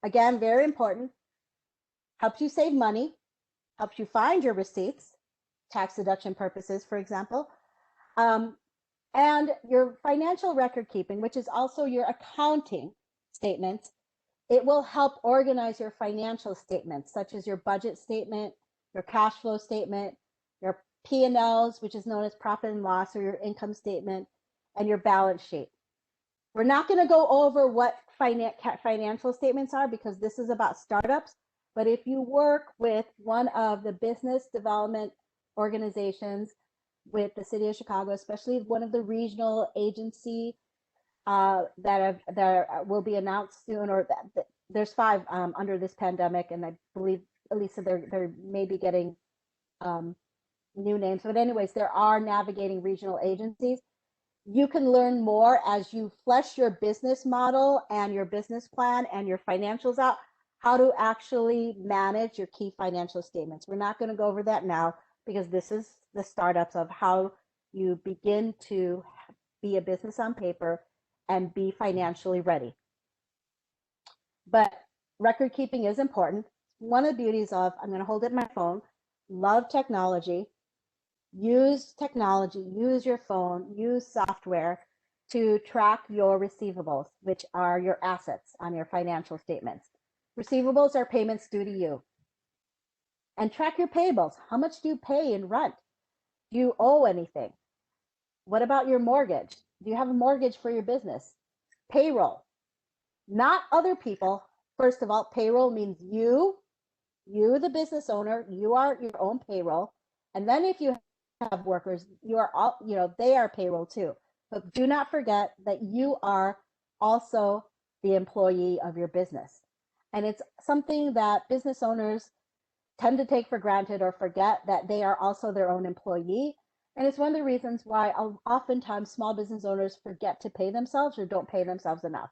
Again, very important. Helps you save money, helps you find your receipts, tax deduction purposes, for example. And your financial record keeping, which is also your accounting statements, it will help organize your financial statements, such as your budget statement, your cash flow statement, your P&Ls, which is known as profit and loss, or your income statement, and your balance sheet. We're not going to go over what financial statements are, because this is about startups, But if you work with one of the business development organizations with the city of Chicago, especially one of the regional agency that will be announced soon, or there's 5 under this pandemic, and I believe, Elisa, they're maybe getting new names. But anyways, there are navigating regional agencies. You can learn more as you flesh your business model and your business plan and your financials out, how to actually manage your key financial statements. We're not going to go over that now because this is the startups of how you begin to be a business on paper and be financially ready. But record keeping is important. One of the beauties of, I'm going to hold it in my phone, love technology. Use technology, use your phone, use software to track your receivables, which are your assets on your financial statements. Receivables are payments due to you. And track your payables. How much do you pay in rent? Do you owe anything? What about your mortgage? Do you have a mortgage for your business? Payroll, not other people. First of all, payroll means you, the business owner, you are your own payroll. And then if you have workers, you are all, they are payroll too. But do not forget that you are also the employee of your business. And it's something that business owners tend to take for granted or forget, that they are also their own employee. And it's one of the reasons why oftentimes small business owners forget to pay themselves or don't pay themselves enough.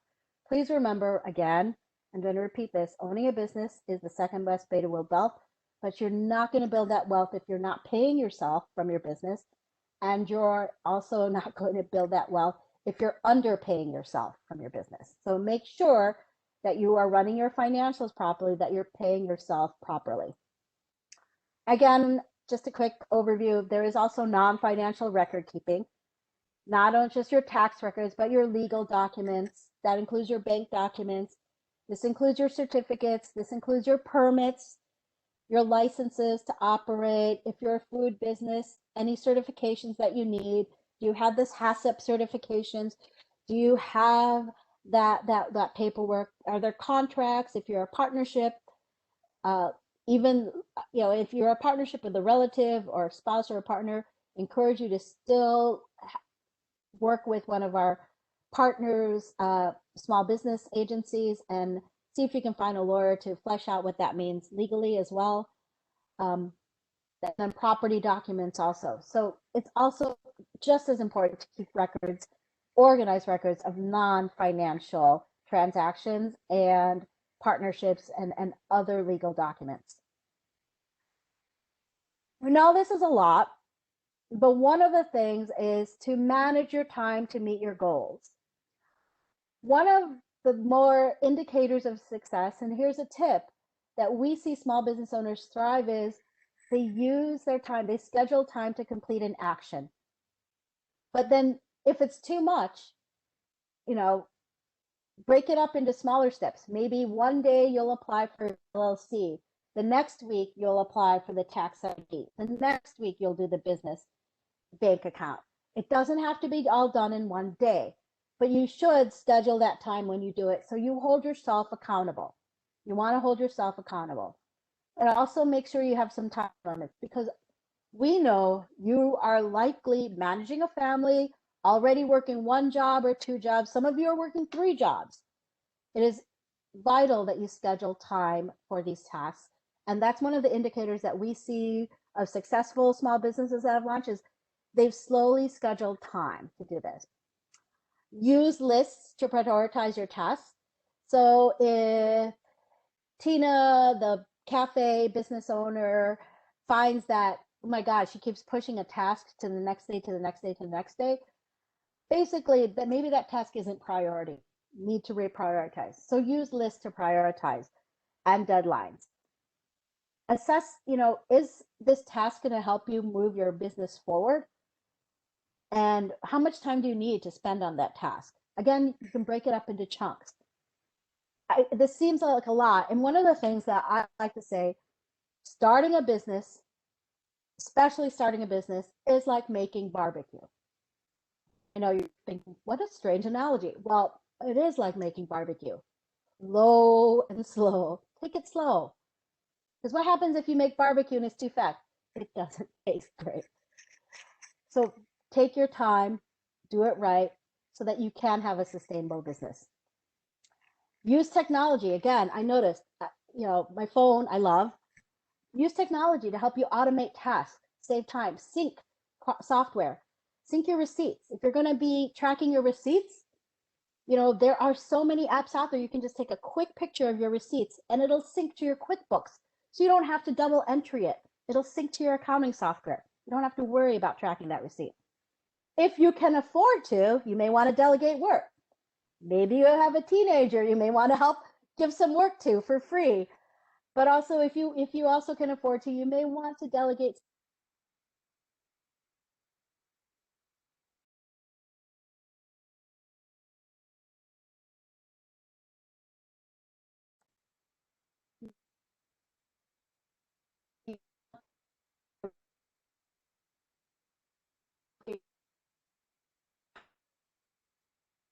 Please remember, again, I'm going to repeat this, owning a business is the second best way to build wealth, but you're not going to build that wealth if you're not paying yourself from your business. And you're also not going to build that wealth if you're underpaying yourself from your business. So make sure that you are running your financials properly, that you're paying yourself properly. Again, just a quick overview, there is also non-financial record keeping, not just your tax records, but your legal documents. That includes your bank documents. This includes your certificates. This includes your permits, your licenses to operate. If you're a food business, any certifications that you need. Do you have this HACCP certifications? Do you have that paperwork? Are there contracts? If you're a partnership, even if you're a partnership with a relative or a spouse or a partner, encourage you to still work with one of our partners, small business agencies, and see if you can find a lawyer to flesh out what that means legally as well. And then property documents also. So it's also just as important to keep records, organized records of non-financial transactions and partnerships and other legal documents. We know this is a lot, but one of the things is to manage your time to meet your goals. One of the more indicators of success, and here's a tip that we see small business owners thrive, is they use their time, they schedule time to complete an action. But then if it's too much, break it up into smaller steps. Maybe one day you'll apply for LLC. The next week you'll apply for the tax ID. The next week you'll do the business bank account. It doesn't have to be all done in one day, but you should schedule that time when you do it so you hold yourself accountable. You want to hold yourself accountable. And also make sure you have some time limits, because we know you are likely managing a family, already working 1 job or 2 jobs. Some of you are working 3 jobs. It is vital that you schedule time for these tasks. And that's one of the indicators that we see of successful small businesses that have launched, is they've slowly scheduled time to do this. Use lists to prioritize your tasks. So if Tina, the cafe business owner, finds that, oh my God, she keeps pushing a task to the next day, to the next day, to the next day, basically that maybe that task isn't priority. You need to reprioritize. So use lists to prioritize and deadlines. Assess, is this task going to help you move your business forward? And how much time do you need to spend on that task? Again, you can break it up into chunks. This seems like a lot. And one of the things that I like to say, starting a business, especially starting a business, is like making barbecue. You're thinking, what a strange analogy. Well, it is like making barbecue. Low and slow. Take it slow. Because what happens if you make barbecue and it's too fat? It doesn't taste great. So take your time, do it right, so that you can have a sustainable business. Use technology. Again, I noticed, my phone, I love. Use technology to help you automate tasks, save time, sync software, sync your receipts. If you're going to be tracking your receipts, there are so many apps out there. You can just take a quick picture of your receipts and it'll sync to your QuickBooks. So you don't have to double entry it. It'll sync to your accounting software. You don't have to worry about tracking that receipt. If you can afford to, you may want to delegate work. Maybe you have a teenager you may want to help give some work to for free. But also, if you also can afford to, you may want to delegate.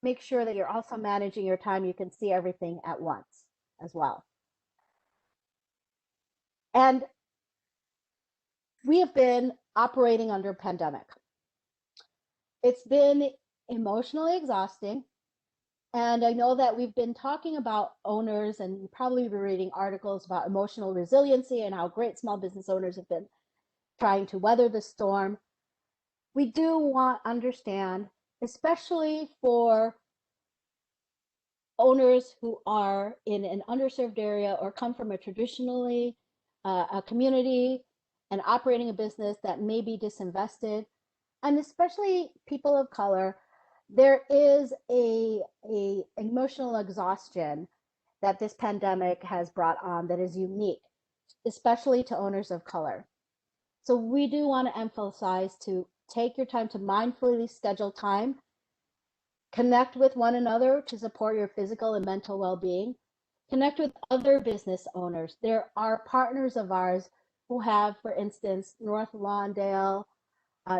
Make sure that you're also managing your time. You can see everything at once as well. And we have been operating under pandemic. It's been emotionally exhausting. And I know that we've been talking about owners, and you probably been reading articles about emotional resiliency and how great small business owners have been trying to weather the storm. We do want to understand, especially for owners who are in an underserved area or come from a traditionally a community and operating a business that may be disinvested, and especially people of color, there is a emotional exhaustion that this pandemic has brought on that is unique, especially to owners of color. So we do want to emphasize to take your time to mindfully schedule time, connect with one another to support your physical and mental well-being, connect with other business owners. There are partners of ours who have, for instance, North Lawndale,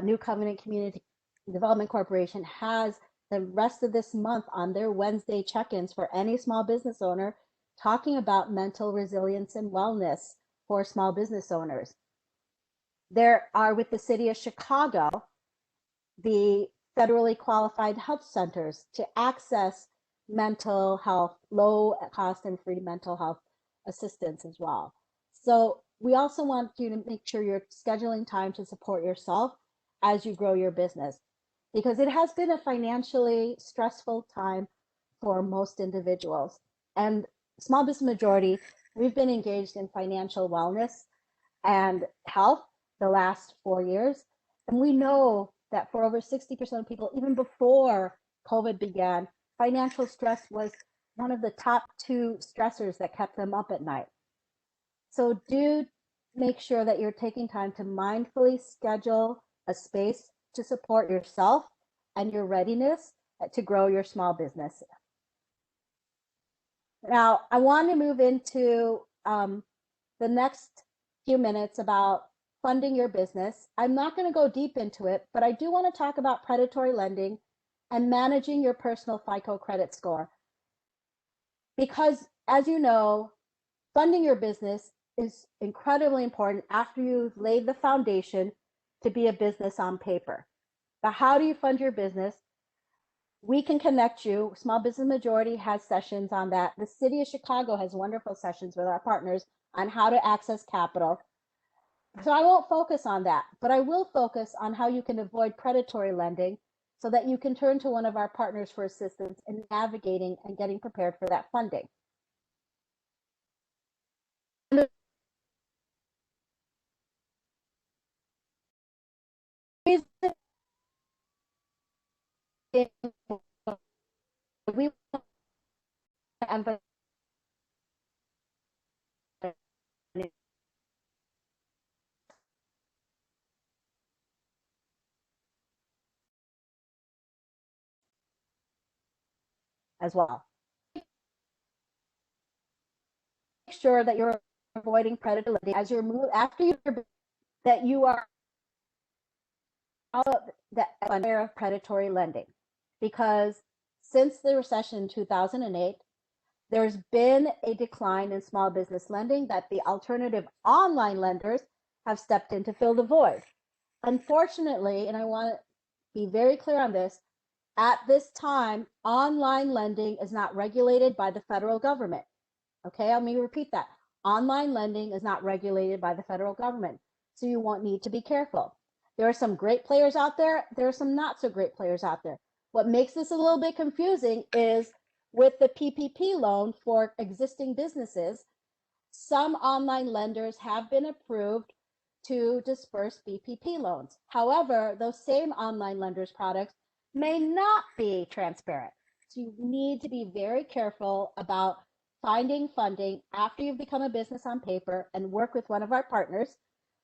New Covenant Community Development Corporation has the rest of this month on their Wednesday check-ins for any small business owner talking about mental resilience and wellness for small business owners. There are, with the city of Chicago, the federally qualified health centers to access mental health, low cost and free mental health assistance as well. So we also want you to make sure you're scheduling time to support yourself as you grow your business, because it has been a financially stressful time for most individuals. And Small Business Majority, we've been engaged in financial wellness and health the last 4 years. And we know that for over 60% of people, even before COVID began, financial stress was one of the top 2 stressors that kept them up at night. So do make sure that you're taking time to mindfully schedule a space to support yourself and your readiness to grow your small business. Now, I want to move into the next few minutes about funding your business. I'm not going to go deep into it, but I do want to talk about predatory lending and managing your personal FICO credit score. Because as you know, funding your business is incredibly important after you've laid the foundation to be a business on paper. But how do you fund your business? We can connect you. Small Business Majority has sessions on that. The city of Chicago has wonderful sessions with our partners on how to access capital. So I won't focus on that, but I will focus on how you can avoid predatory lending so that you can turn to one of our partners for assistance in navigating and getting prepared for that funding. We emphasize as well. Make sure that you're avoiding predatory lending as you're moving after you that you are out of that era of predatory lending, because since the recession in 2008, there's been a decline in small business lending that the alternative online lenders have stepped in to fill the void. Unfortunately, and I want to be very clear on this, at this time, online lending is not regulated by the federal government. Okay, let me repeat that. Online lending is not regulated by the federal government, so you won't need to be careful. There are some great players out there. There are some not so great players out there. What makes this a little bit confusing is with the PPP loan for existing businesses, some online lenders have been approved to disperse PPP loans. However, those same online lenders' products may not be transparent. So you need to be very careful about finding funding after you've become a business on paper and work with one of our partners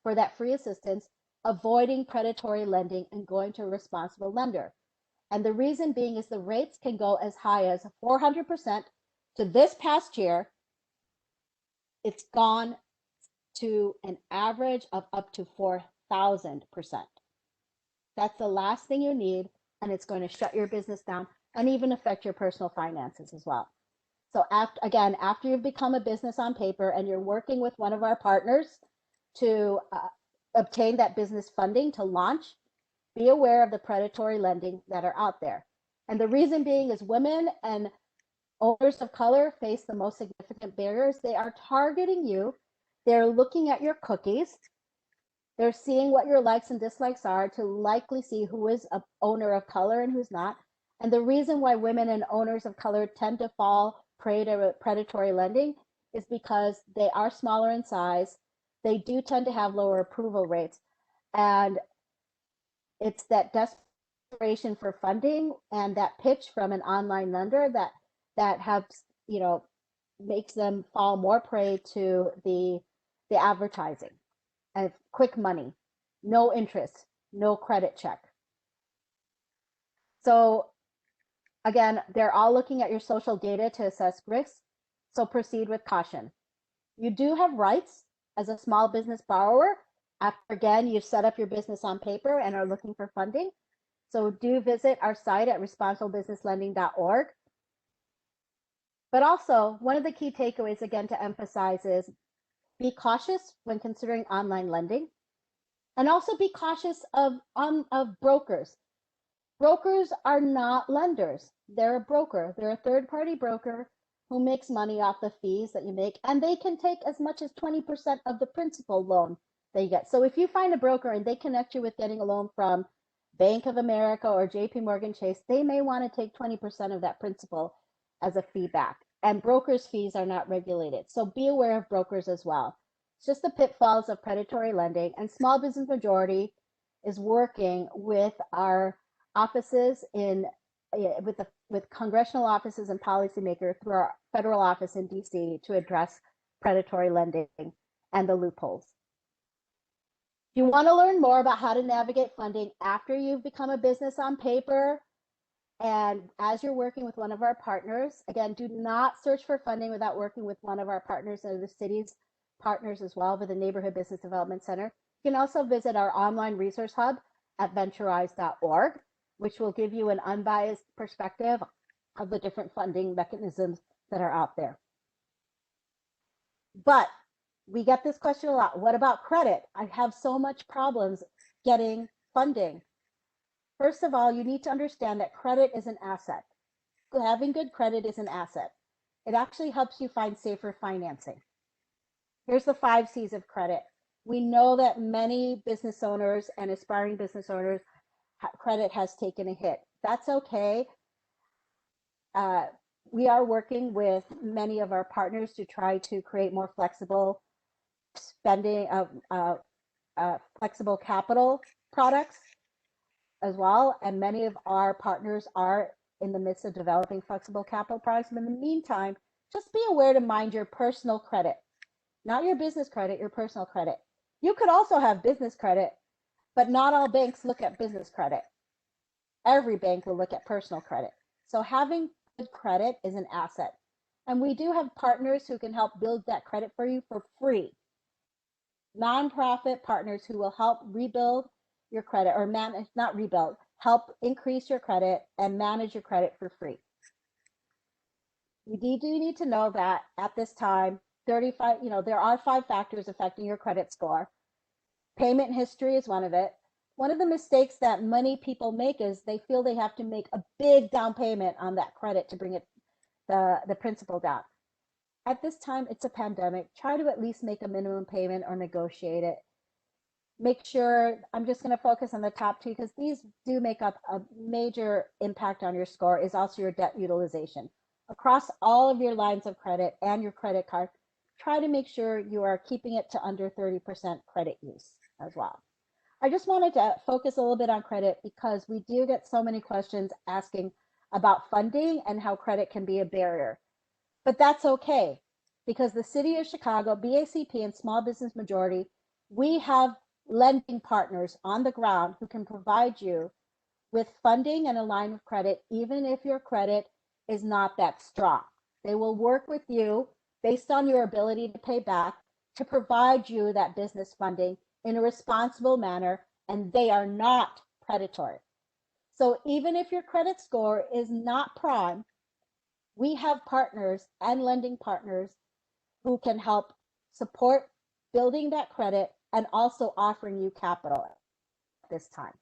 for that free assistance, avoiding predatory lending and going to a responsible lender. And the reason being is the rates can go as high as 400%. To this past year, it's gone to an average of up to 4,000%. That's the last thing you need, and it's going to shut your business down and even affect your personal finances as well. So after you've become a business on paper and you're working with one of our partners to obtain that business funding to launch, be aware of the predatory lending that are out there. And the reason being is women and owners of color face the most significant barriers. They are targeting you. They're looking at your cookies. They're seeing what your likes and dislikes are to likely see who is an owner of color and who's not. And the reason why women and owners of color tend to fall prey to predatory lending is because they are smaller in size. They do tend to have lower approval rates. And it's that desperation for funding and that pitch from an online lender that have, makes them fall more prey to the advertising and quick money, no interest, no credit check. So again, they're all looking at your social data to assess risk, so proceed with caution. You do have rights as a small business borrower after, again, you've set up your business on paper and are looking for funding. So do visit our site at responsiblebusinesslending.org. But also, one of the key takeaways, again, to emphasize is be cautious when considering online lending, and also be cautious of brokers. Brokers are not lenders. They're a broker. They're a third-party broker who makes money off the fees that you make, and they can take as much as 20% of the principal loan that you get. So if you find a broker and they connect you with getting a loan from Bank of America or JP Morgan Chase, they may want to take 20% of that principal as a fee back. And brokers' fees are not regulated. So be aware of brokers as well. It's just the pitfalls of predatory lending. And Small Business Majority is working with our offices with congressional offices and policymakers through our federal office in DC to address predatory lending and the loopholes. If you want to learn more about how to navigate funding after you've become a business on paper, and as you're working with one of our partners, again, do not search for funding without working with one of our partners or the city's partners as well, with the Neighborhood Business Development Center. You can also visit our online resource hub at venturize.org, which will give you an unbiased perspective of the different funding mechanisms that are out there. But we get this question a lot. What about credit? I have so much problems getting funding. First of all, you need to understand that credit is an asset. Having good credit is an asset. It actually helps you find safer financing. Here's the 5 C's of credit. We know that many business owners and aspiring business owners, credit has taken a hit. That's okay. We are working with many of our partners to try to create more flexible spending of flexible capital products as well. And many of our partners are in the midst of developing flexible capital products. But in the meantime, just be aware to mind your personal credit, not your business credit, your personal credit. You could also have business credit, but not all banks look at business credit. Every bank will look at personal credit. So having good credit is an asset. And we do have partners who can help build that credit for you for free. Nonprofit partners who will help rebuild your credit, or not rebuild, help increase your credit and manage your credit for free. You do need to know that at this time, 35, there are 5 factors affecting your credit score. Payment history is one of it. One of the mistakes that many people make is they feel they have to make a big down payment on that credit to bring it the principal down. At this time, it's a pandemic. Try to at least make a minimum payment or negotiate it. Make sure, I'm just going to focus on the top 2 because these do make up a major impact on your score, is also your debt utilization. Across all of your lines of credit and your credit card, try to make sure you are keeping it to under 30% credit use as well. I just wanted to focus a little bit on credit because we do get so many questions asking about funding and how credit can be a barrier. But that's okay, because the City of Chicago, BACP, and Small Business Majority, we have lending partners on the ground who can provide you with funding and a line of credit, even if your credit is not that strong. They will work with you based on your ability to pay back to provide you that business funding in a responsible manner, and they are not predatory. So even if your credit score is not prime, we have partners and lending partners who can help support building that credit and also offering you capital at this time.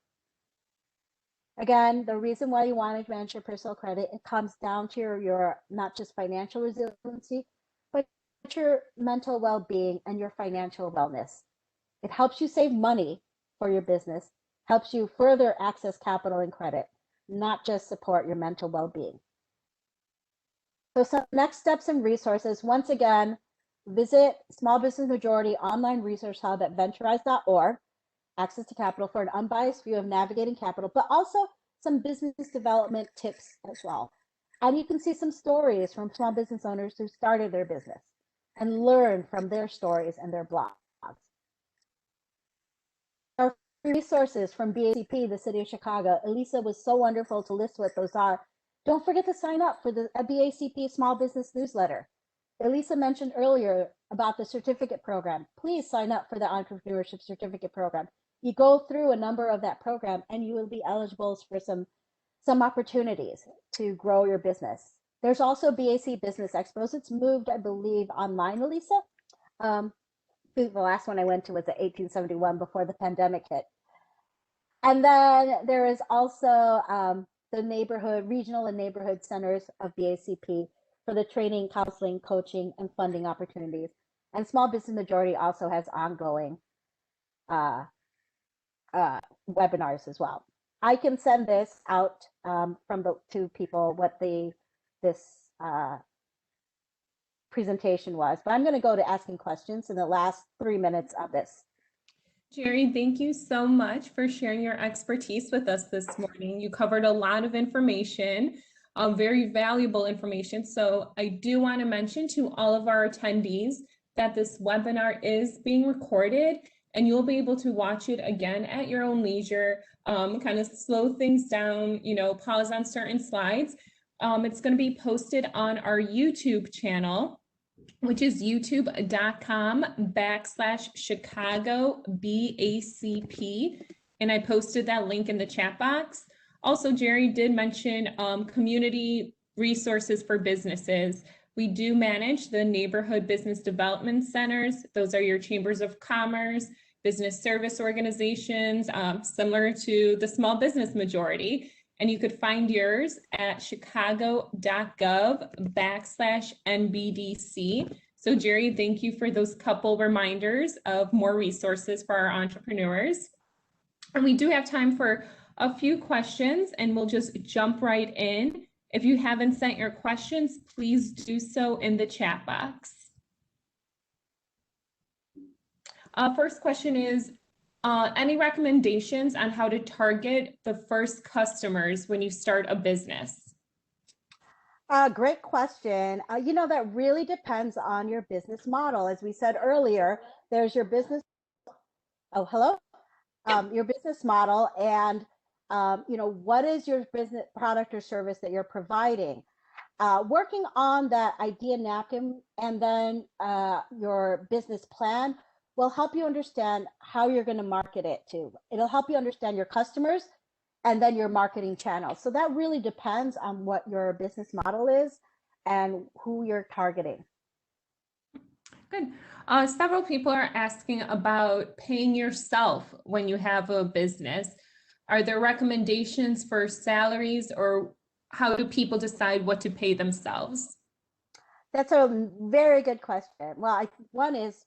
Again, the reason why you want to manage your personal credit, it comes down to your not just financial resiliency, but your mental well-being and your financial wellness. It helps you save money for your business, helps you further access capital and credit, not just support your mental well-being. So some next steps and resources, once again, visit Small Business Majority online resource hub at venturize.org, access to capital for an unbiased view of navigating capital, but also some business development tips as well. And you can see some stories from small business owners who started their business and learn from their stories and their blogs. Our resources from BACP, the City of Chicago. Elisa was so wonderful to list what those are. Don't forget to sign up for the BACP Small Business Newsletter. Elisa mentioned earlier about the certificate program. Please sign up for the Entrepreneurship Certificate Program. You go through a number of that program and you will be eligible for some opportunities to grow your business. There's also BAC Business Expos. It's moved, I believe, online, Elisa. The last one I went to was at 1871 before the pandemic hit. And then there is also the regional and neighborhood centers of BACP for the training, counseling, coaching, and funding opportunities. And Small Business Majority also has ongoing webinars as well. I can send this out to people what this presentation was, but I'm going to go to asking questions in the last 3 minutes of this. Geri, thank you so much for sharing your expertise with us this morning. You covered a lot of information, very valuable information. So I do want to mention to all of our attendees that this webinar is being recorded and you'll be able to watch it again at your own leisure, kind of slow things down, pause on certain slides. It's going to be posted on our YouTube channel, which is youtube.com/Chicago BACP. And I posted that link in the chat box. Also, Geri did mention community resources for businesses. We do manage the neighborhood business development centers. Those are your chambers of commerce, business service organizations, similar to the Small Business Majority. And you could find yours at chicago.gov/NBDC. So Geri, thank you for those couple reminders of more resources for our entrepreneurs. And we do have time for a few questions and we'll just jump right in. If you haven't sent your questions, please do so in the chat box. First question is, any recommendations on how to target the first customers when you start a business? Great question. That really depends on your business model. As we said earlier, there's your business. Oh, hello. Your business model and, what is your business product or service that you're providing? Working on that idea napkin and then your business plan will help you understand how you're going to market it to. It'll help you understand your customers and then your marketing channels. So that really depends on what your business model is and who you're targeting. Good. Several people are asking about paying yourself when you have a business. Are there recommendations for salaries, or how do people decide what to pay themselves? That's a very good question. Well, one is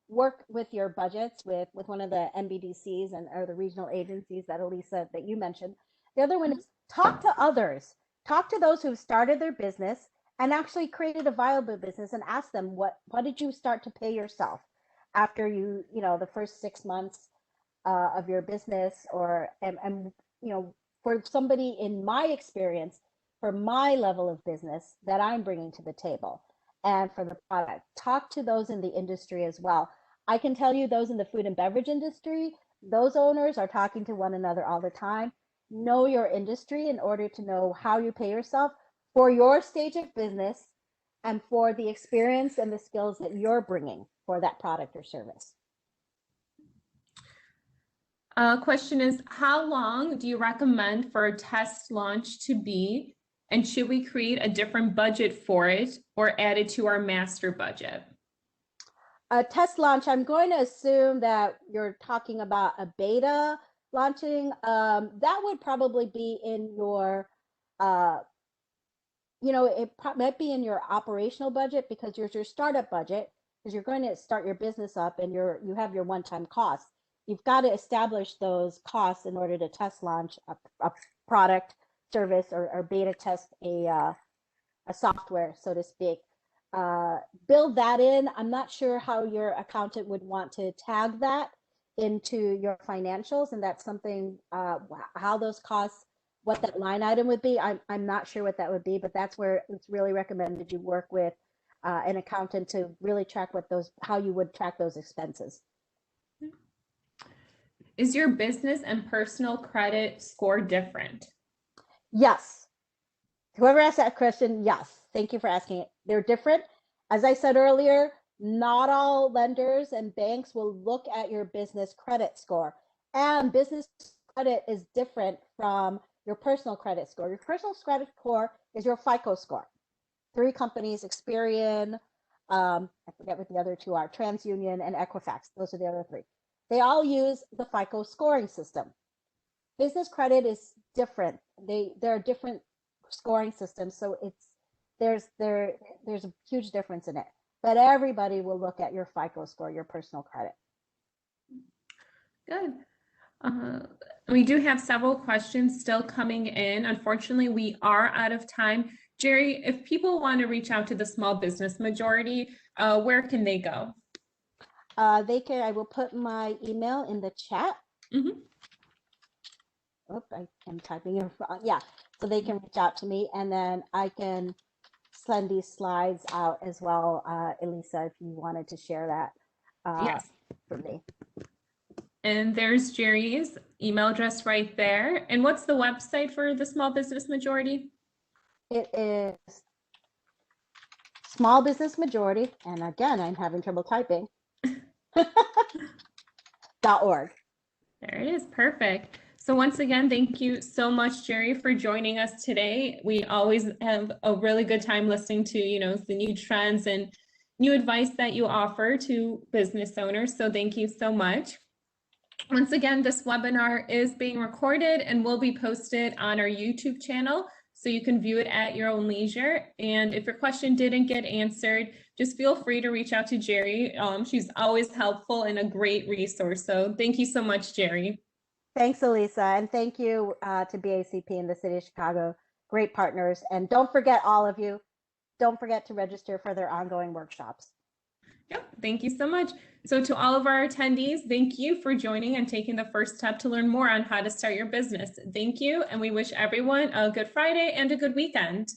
work with your budgets with one of the MBDCs or the regional agencies that Elisa that you mentioned. The other one is talk to others. Talk to those who've started their business and actually created a viable business, and ask them what did you start to pay yourself after the first 6 months of your business, and for somebody in my experience, for my level of business that I'm bringing to the table, and for the product. Talk to those in the industry as well. I can tell you those in the food and beverage industry, those owners are talking to one another all the time. Know your industry in order to know how you pay yourself for your stage of business and for the experience and the skills that you're bringing for that product or service. Question is, how long do you recommend for a test launch to be? And should we create a different budget for it or add it to our master budget? A test launch, I'm going to assume that you're talking about a beta launching. That would probably be in your, it might be in your operational budget, because there's your startup budget, because you're going to start your business up and you have your one-time costs. You've got to establish those costs in order to test launch a product, service, or beta test a software, so to speak. Build that in. I'm not sure how your accountant would want to tag that into your financials, and that's something, how those costs, what that line item would be. I'm not sure what that would be, but that's where it's really recommended you work with an accountant to really track how you would track those expenses. Is your business and personal credit score different? Yes. Whoever asked that question, yes. Thank you for asking it. They're different. As I said earlier, not all lenders and banks will look at your business credit score. And business credit is different from your personal credit score. Your personal credit score is your FICO score. 3 companies, Experian, I forget what the other 2 are, TransUnion and Equifax. Those are the other 3. They all use the FICO scoring system. Business credit is different. There are different scoring systems, so there's a huge difference in it. But everybody will look at your FICO score, your personal credit. Good. We do have several questions still coming in. Unfortunately, we are out of time. Geri, if people want to reach out to the Small Business Majority, where can they go? I will put my email in the chat. Mm-hmm. Oh, I am typing in. Yeah, so they can reach out to me, and then I can send these slides out as well, Elisa, if you wanted to share that Yes. for me. And there's Geri's email address right there. And what's the website for the Small Business Majority? It is Small Business Majority, and again, I'm having trouble typing, .org. There it is. Perfect. So once again, thank you so much, Geri, for joining us today. We always have a really good time listening to, the new trends and new advice that you offer to business owners. So thank you so much. Once again, this webinar is being recorded and will be posted on our YouTube channel, so you can view it at your own leisure. And if your question didn't get answered, just feel free to reach out to Geri. She's always helpful and a great resource. So thank you so much, Geri. Thanks, Elisa, and thank you to BACP and the City of Chicago. Great partners. And don't forget, all of you, don't forget to register for their ongoing workshops. Yep, thank you so much. So to all of our attendees, thank you for joining and taking the first step to learn more on how to start your business. Thank you, and we wish everyone a good Friday and a good weekend.